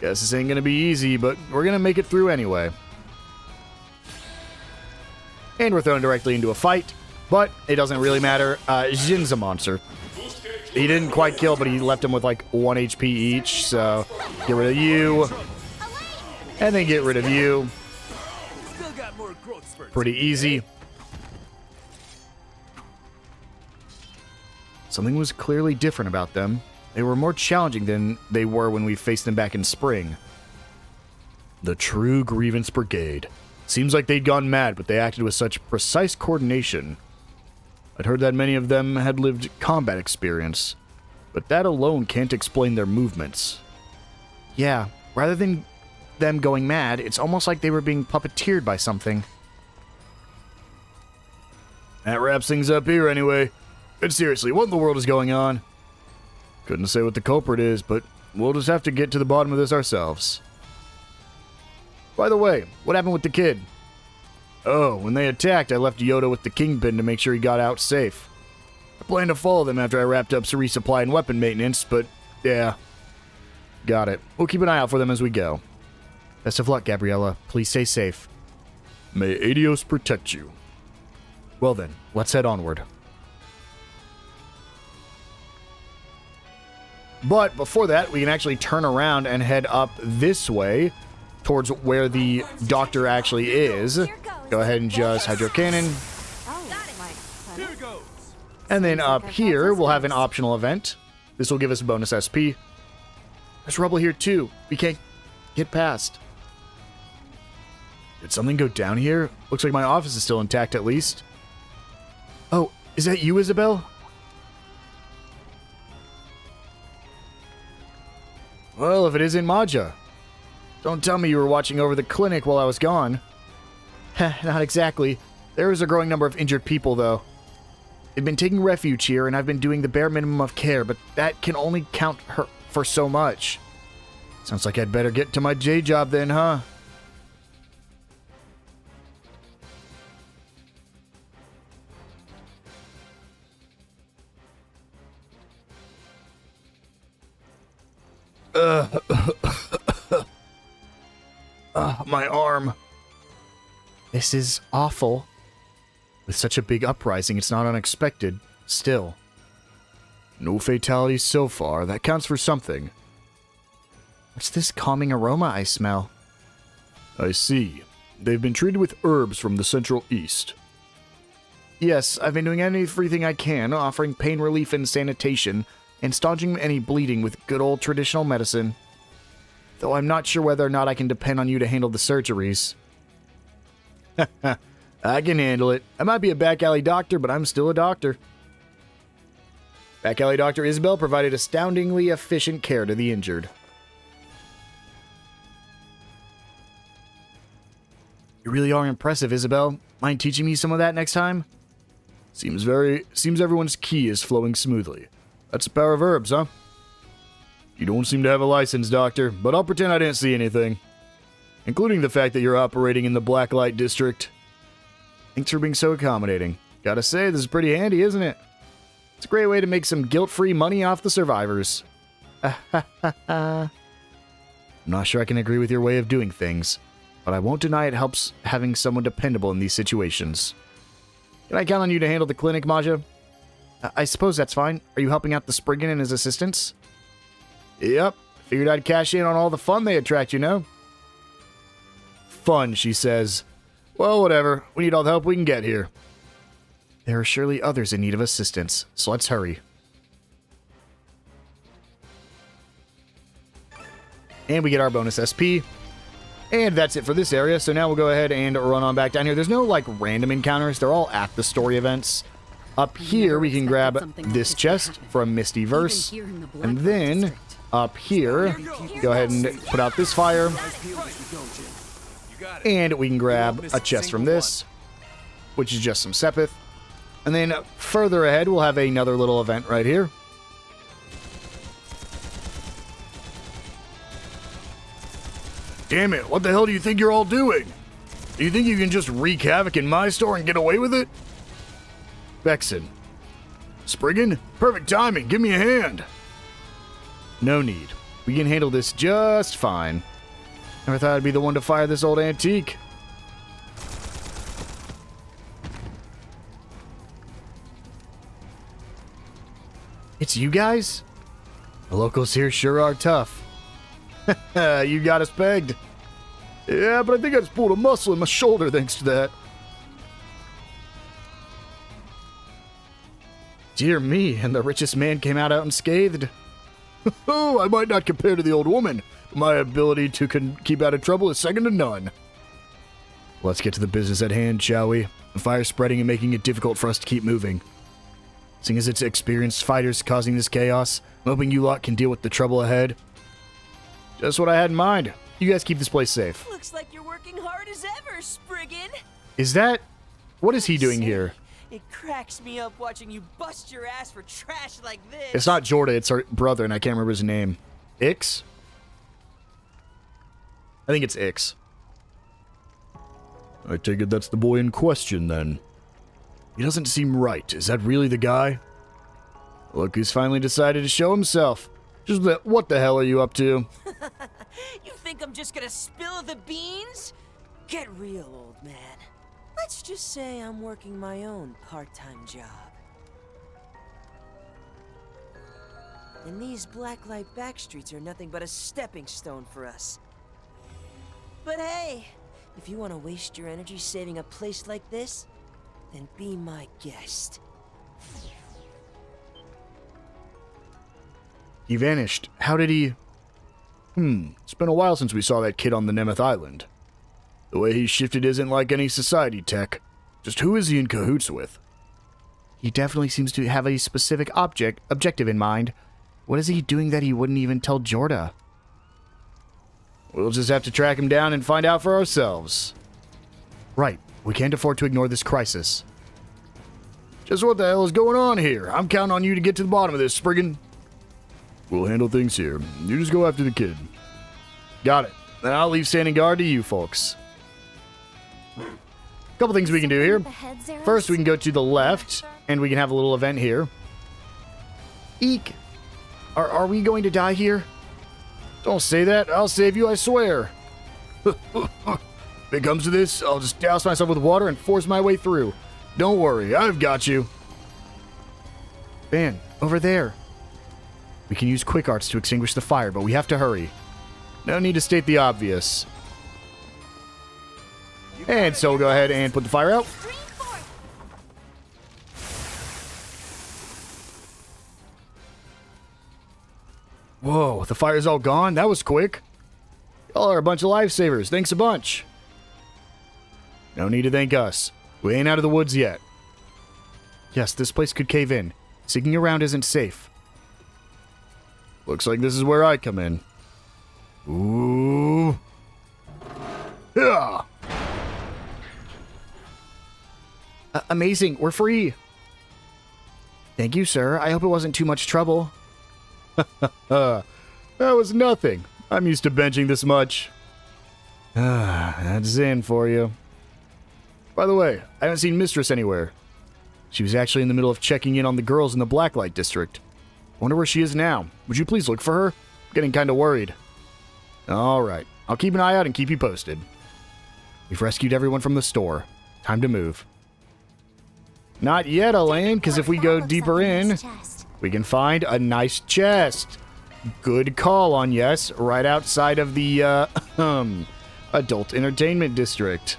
Guess this ain't gonna be easy, but we're gonna make it through anyway. And we're thrown directly into a fight, but it doesn't really matter. Jin's a monster. He didn't quite kill, but he left him with like 1 HP each, so get rid of you. And then get rid of you. Pretty easy. Something was clearly different about them. They were more challenging than they were when we faced them back in spring. The True Grievance Brigade. Seems like they'd gone mad, but they acted with such precise coordination. I'd heard that many of them had lived combat experience, but that alone can't explain their movements. Yeah, rather than them going mad, it's almost like they were being puppeteered by something. That wraps things up here anyway. But seriously, what in the world is going on? Couldn't say what the culprit is, but we'll just have to get to the bottom of this ourselves. By the way, what happened with the kid? Oh, when they attacked, I left Yoda with the Kingpin to make sure he got out safe. I planned to follow them after I wrapped up resupply and weapon maintenance, but yeah. Got it. We'll keep an eye out for them as we go. Best of luck, Gabriella. Please stay safe. May Adios protect you. Well then, let's head onward. But before that, we can actually turn around and head up this way towards where the doctor actually is. Go ahead and just hydro cannon. And then up here, we'll have an optional event. This will give us a bonus SP. There's rubble here too. We can't get past. Did something go down here? Looks like my office is still intact at least. Oh, is that you, Isabel? Well, if it isn't Maja. Don't tell me you were watching over the clinic while I was gone. Not exactly. There is a growing number of injured people, though. They've been taking refuge here, and I've been doing the bare minimum of care, but that can only count for so much. Sounds like I'd better get to my J job then, huh? My arm. This is awful. With such a big uprising, it's not unexpected. Still. No fatalities so far. That counts for something. What's this calming aroma I smell? I see. They've been treated with herbs from the Central East. Yes, I've been doing everything I can, offering pain relief and sanitation, and staunching any bleeding with good old traditional medicine. Though I'm not sure whether or not I can depend on you to handle the surgeries. I can handle it. I might be a back alley doctor, but I'm still a doctor. Back alley Dr. Isabel provided astoundingly efficient care to the injured. You really are impressive, Isabel. Mind teaching me some of that next time? Seems everyone's ki is flowing smoothly. That's the power of herbs, huh? You don't seem to have a license, Doctor, but I'll pretend I didn't see anything. Including the fact that you're operating in the Blacklight district. Thanks for being so accommodating. Gotta say, this is pretty handy, isn't it? It's a great way to make some guilt-free money off the survivors. I'm not sure I can agree with your way of doing things, but I won't deny it helps having someone dependable in these situations. Can I count on you to handle the clinic, Maja? I suppose that's fine. Are you helping out the Spriggan and his assistants? Yep. Figured I'd cash in on all the fun they attract, you know? Fun, she says. Well, whatever. We need all the help we can get here. There are surely others in need of assistance, so let's hurry. And we get our bonus SP. And that's it for this area, so now we'll go ahead and run on back down here. There's no, like, random encounters. They're all at the story events. Up here, we can grab this chest from Mistyverse. And then, up here, go ahead and put out this fire. And we can grab a chest from this, which is just some Sepith. And then further ahead, we'll have another little event right here. Damn it, what the hell do you think you're all doing? Do you think you can just wreak havoc in my store and get away with it? Vexen. Spriggan, perfect timing. Give me a hand. No need. We can handle this just fine. Never thought I'd be the one to fire this old antique. It's you guys? The locals here sure are tough. You got us pegged. Yeah, but I think I just pulled a muscle in my shoulder thanks to that. Dear me, and the richest man came out unscathed. Oh, I might not compare to the old woman, but my ability to keep out of trouble is second to none. Let's get to the business at hand, shall we? The fire's spreading and making it difficult for us to keep moving. Seeing as it's experienced fighters causing this chaos, I'm hoping you lot can deal with the trouble ahead. Just what I had in mind. You guys keep this place safe. Looks like you're working hard as ever, Spriggan. Is that... What is he doing here? It cracks me up watching you bust your ass for trash like this. It's not Jorda, it's our brother, and I can't remember his name. Ix? I think it's Ix. I take it that's the boy in question, then. He doesn't seem right. Is that really the guy? Look who's finally decided to show himself. Just what the hell are you up to? You think I'm just gonna spill the beans? Get real, old man. Let's just say I'm working my own part-time job. And these Blacklight backstreets are nothing but a stepping stone for us. But hey, if you want to waste your energy saving a place like this, then be my guest. He vanished. How did he... It's been a while since we saw that kid on the Nemeth Island. The way he shifted isn't like any society tech. Just who is he in cahoots with? He definitely seems to have a specific objective in mind. What is he doing that he wouldn't even tell Jorda? We'll just have to track him down and find out for ourselves. Right. We can't afford to ignore this crisis. Just what the hell is going on here? I'm counting on you to get to the bottom of this, Spriggan. We'll handle things here. You just go after the kid. Got it. Then I'll leave standing guard to you folks. Couple things we can do here. First, we can go to the left, and we can have a little event here. Eek. Are we going to die here? Don't say that. I'll save you, I swear. If it comes to this, I'll just douse myself with water and force my way through. Don't worry, I've got you. Van, over there. We can use quick arts to extinguish the fire, but we have to hurry. No need to state the obvious. And so we'll go ahead and put the fire out. Whoa, the fire's all gone? That was quick. Y'all are a bunch of lifesavers. Thanks a bunch. No need to thank us. We ain't out of the woods yet. Yes, this place could cave in. Sticking around isn't safe. Looks like this is where I come in. Ooh. Yeah. Amazing. We're free. Thank you, sir. I hope it wasn't too much trouble. That was nothing. I'm used to benching this much. That's Zen for you. By the way, I haven't seen Mistress anywhere. She was actually in the middle of checking in on the girls in the Blacklight district. Wonder where she is now. Would you please look for her? I'm getting kind of worried. Alright, I'll keep an eye out and keep you posted. We've rescued everyone from the store. Time to move. Not yet, Elaine, because if we go deeper in, we can find a nice chest. Good call on yes, right outside of the, adult entertainment district.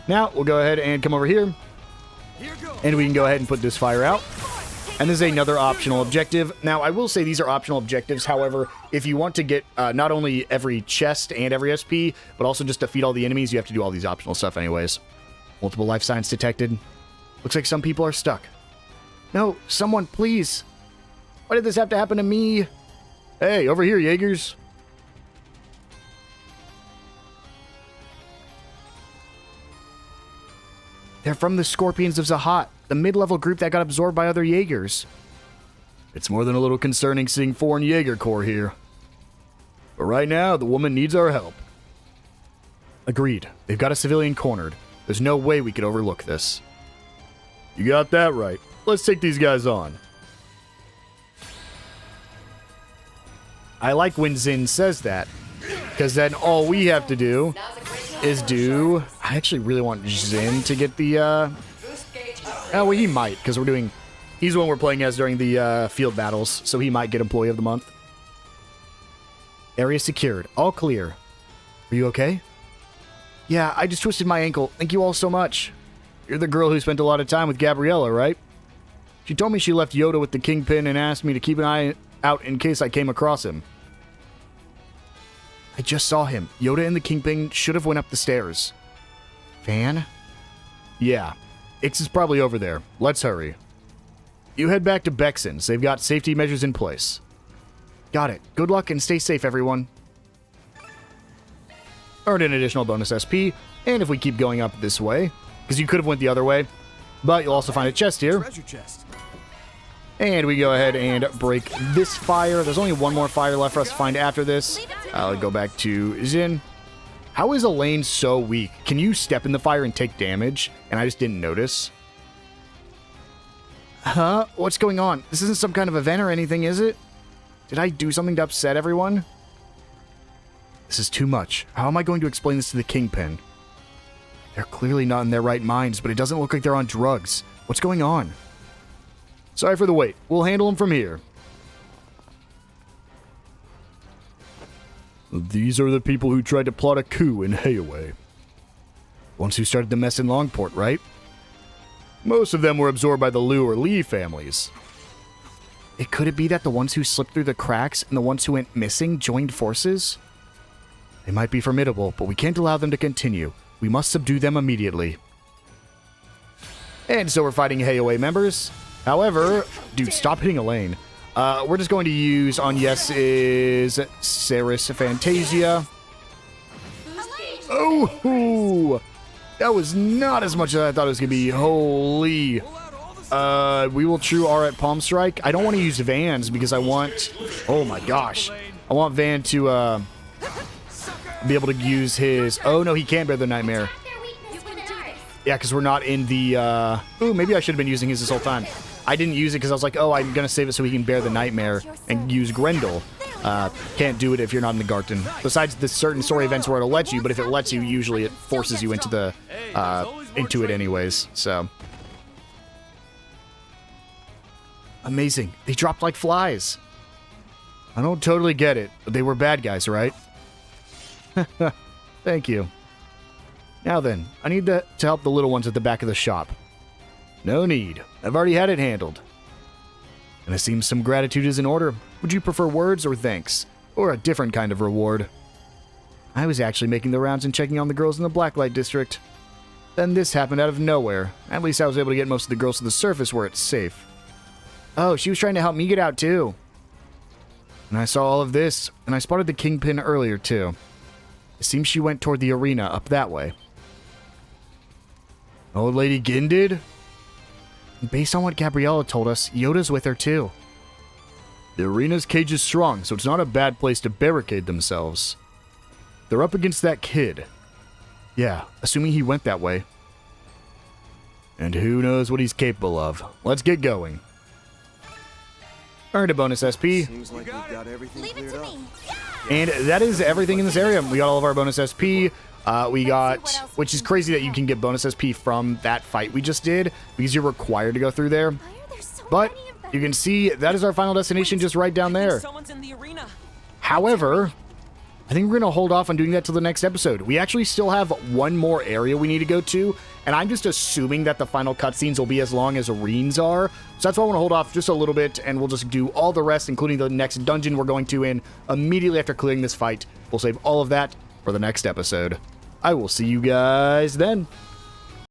Now, we'll go ahead and come over here. And we can go ahead and put this fire out. And this is another optional objective. Now, I will say these are optional objectives. However, if you want to get not only every chest and every SP, but also just defeat all the enemies, you have to do all these optional stuff anyways. Multiple life signs detected. Looks like some people are stuck. No, someone, please. Why did this have to happen to me? Hey, over here, Jaegers. They're from the Scorpions of Zahat, the mid-level group that got absorbed by other Jaegers. It's more than a little concerning seeing foreign Jaeger Corps here. But right now, the woman needs our help. Agreed. They've got a civilian cornered. There's no way we could overlook this. You got that right. Let's take these guys on. I like when Zin says that, because then all we have to do is do... I actually really want Zin to get the... Oh, well, he might, because we're doing... He's the one we're playing as during the field battles, so he might get Employee of the Month. Area secured. All clear. Are you okay? Yeah, I just twisted my ankle. Thank you all so much. You're the girl who spent a lot of time with Gabriella, right? She told me she left Yoda with the Kingpin and asked me to keep an eye out in case I came across him. I just saw him. Yoda and the Kingpin should have went up the stairs. Van? Yeah. Ix is probably over there. Let's hurry. You head back to Bexon's. They've got safety measures in place. Got it. Good luck and stay safe, everyone. Earned an additional bonus SP, and if we keep going up this way, because you could have went the other way, but you'll also find a chest here. Treasure chest. And we go ahead and break this fire. There's only one more fire left for us to find after this. I'll go back to Zin. How is Elaine so weak? Can you step in the fire and take damage? And I just didn't notice. Huh? What's going on? This isn't some kind of event or anything, is it? Did I do something to upset everyone? This is too much. How am I going to explain this to the Kingpin? They're clearly not in their right minds, but it doesn't look like they're on drugs. What's going on? Sorry for the wait. We'll handle them from here. These are the people who tried to plot a coup in Hayaway. Ones who started the mess in Longport, right? Most of them were absorbed by the Liu or Lee families. Could it be that the ones who slipped through the cracks and the ones who went missing joined forces? They might be formidable, but we can't allow them to continue. We must subdue them immediately. And so we're fighting Hayaway members. However, dude, stop hitting Elaine. We're just going to use on Yes's Ceres Fantasia. Oh, that was not as much as I thought it was going to be. Holy. We will true R at Palm Strike. I don't want to use Van's because I want... Oh my gosh. I want Van to be able to use his... Oh no, he can't bear the Nightmare. Yeah, because we're not in the... Ooh, maybe I should have been using his this whole time. I didn't use it because I was like, oh, I'm going to save it so he can bear the Nightmare and use Grendel. Can't do it if you're not in the Garten. Besides the certain story events where it'll let you, but if it lets you, usually it forces you into the into it anyways. So amazing. They dropped like flies. I don't totally get it, but they were bad guys, right? Thank you. Now then, I need to help the little ones at the back of the shop. No need. I've already had it handled. And it seems some gratitude is in order. Would you prefer words or thanks? Or a different kind of reward? I was actually making the rounds and checking on the girls in the Blacklight district. Then this happened out of nowhere. At least I was able to get most of the girls to the surface where it's safe. Oh, she was trying to help me get out too. And I saw all of this, and I spotted the Kingpin earlier too. It seems she went toward the arena up that way. Old Lady Gin did? Based on what Gabriella told us, Yoda's with her too. The arena's cage is strong, so it's not a bad place to barricade themselves. They're up against that kid. Yeah, assuming he went that way. And who knows what he's capable of. Let's get going. Earned a bonus SP. Seems like we've got everything cleared up. And that is everything in this area. We got all of our bonus SP. We got, which is crazy that you can get bonus SP from that fight we just did, because you're required to go through there. But you can see that is our final destination just right down there. However, I think we're going to hold off on doing that till the next episode. We actually still have one more area we need to go to, and I'm just assuming that the final cutscenes will be as long as Arenes are. So that's why I want to hold off just a little bit, and we'll just do all the rest, including the next dungeon we're going to in immediately after clearing this fight. We'll save all of that for the next episode. I will see you guys then.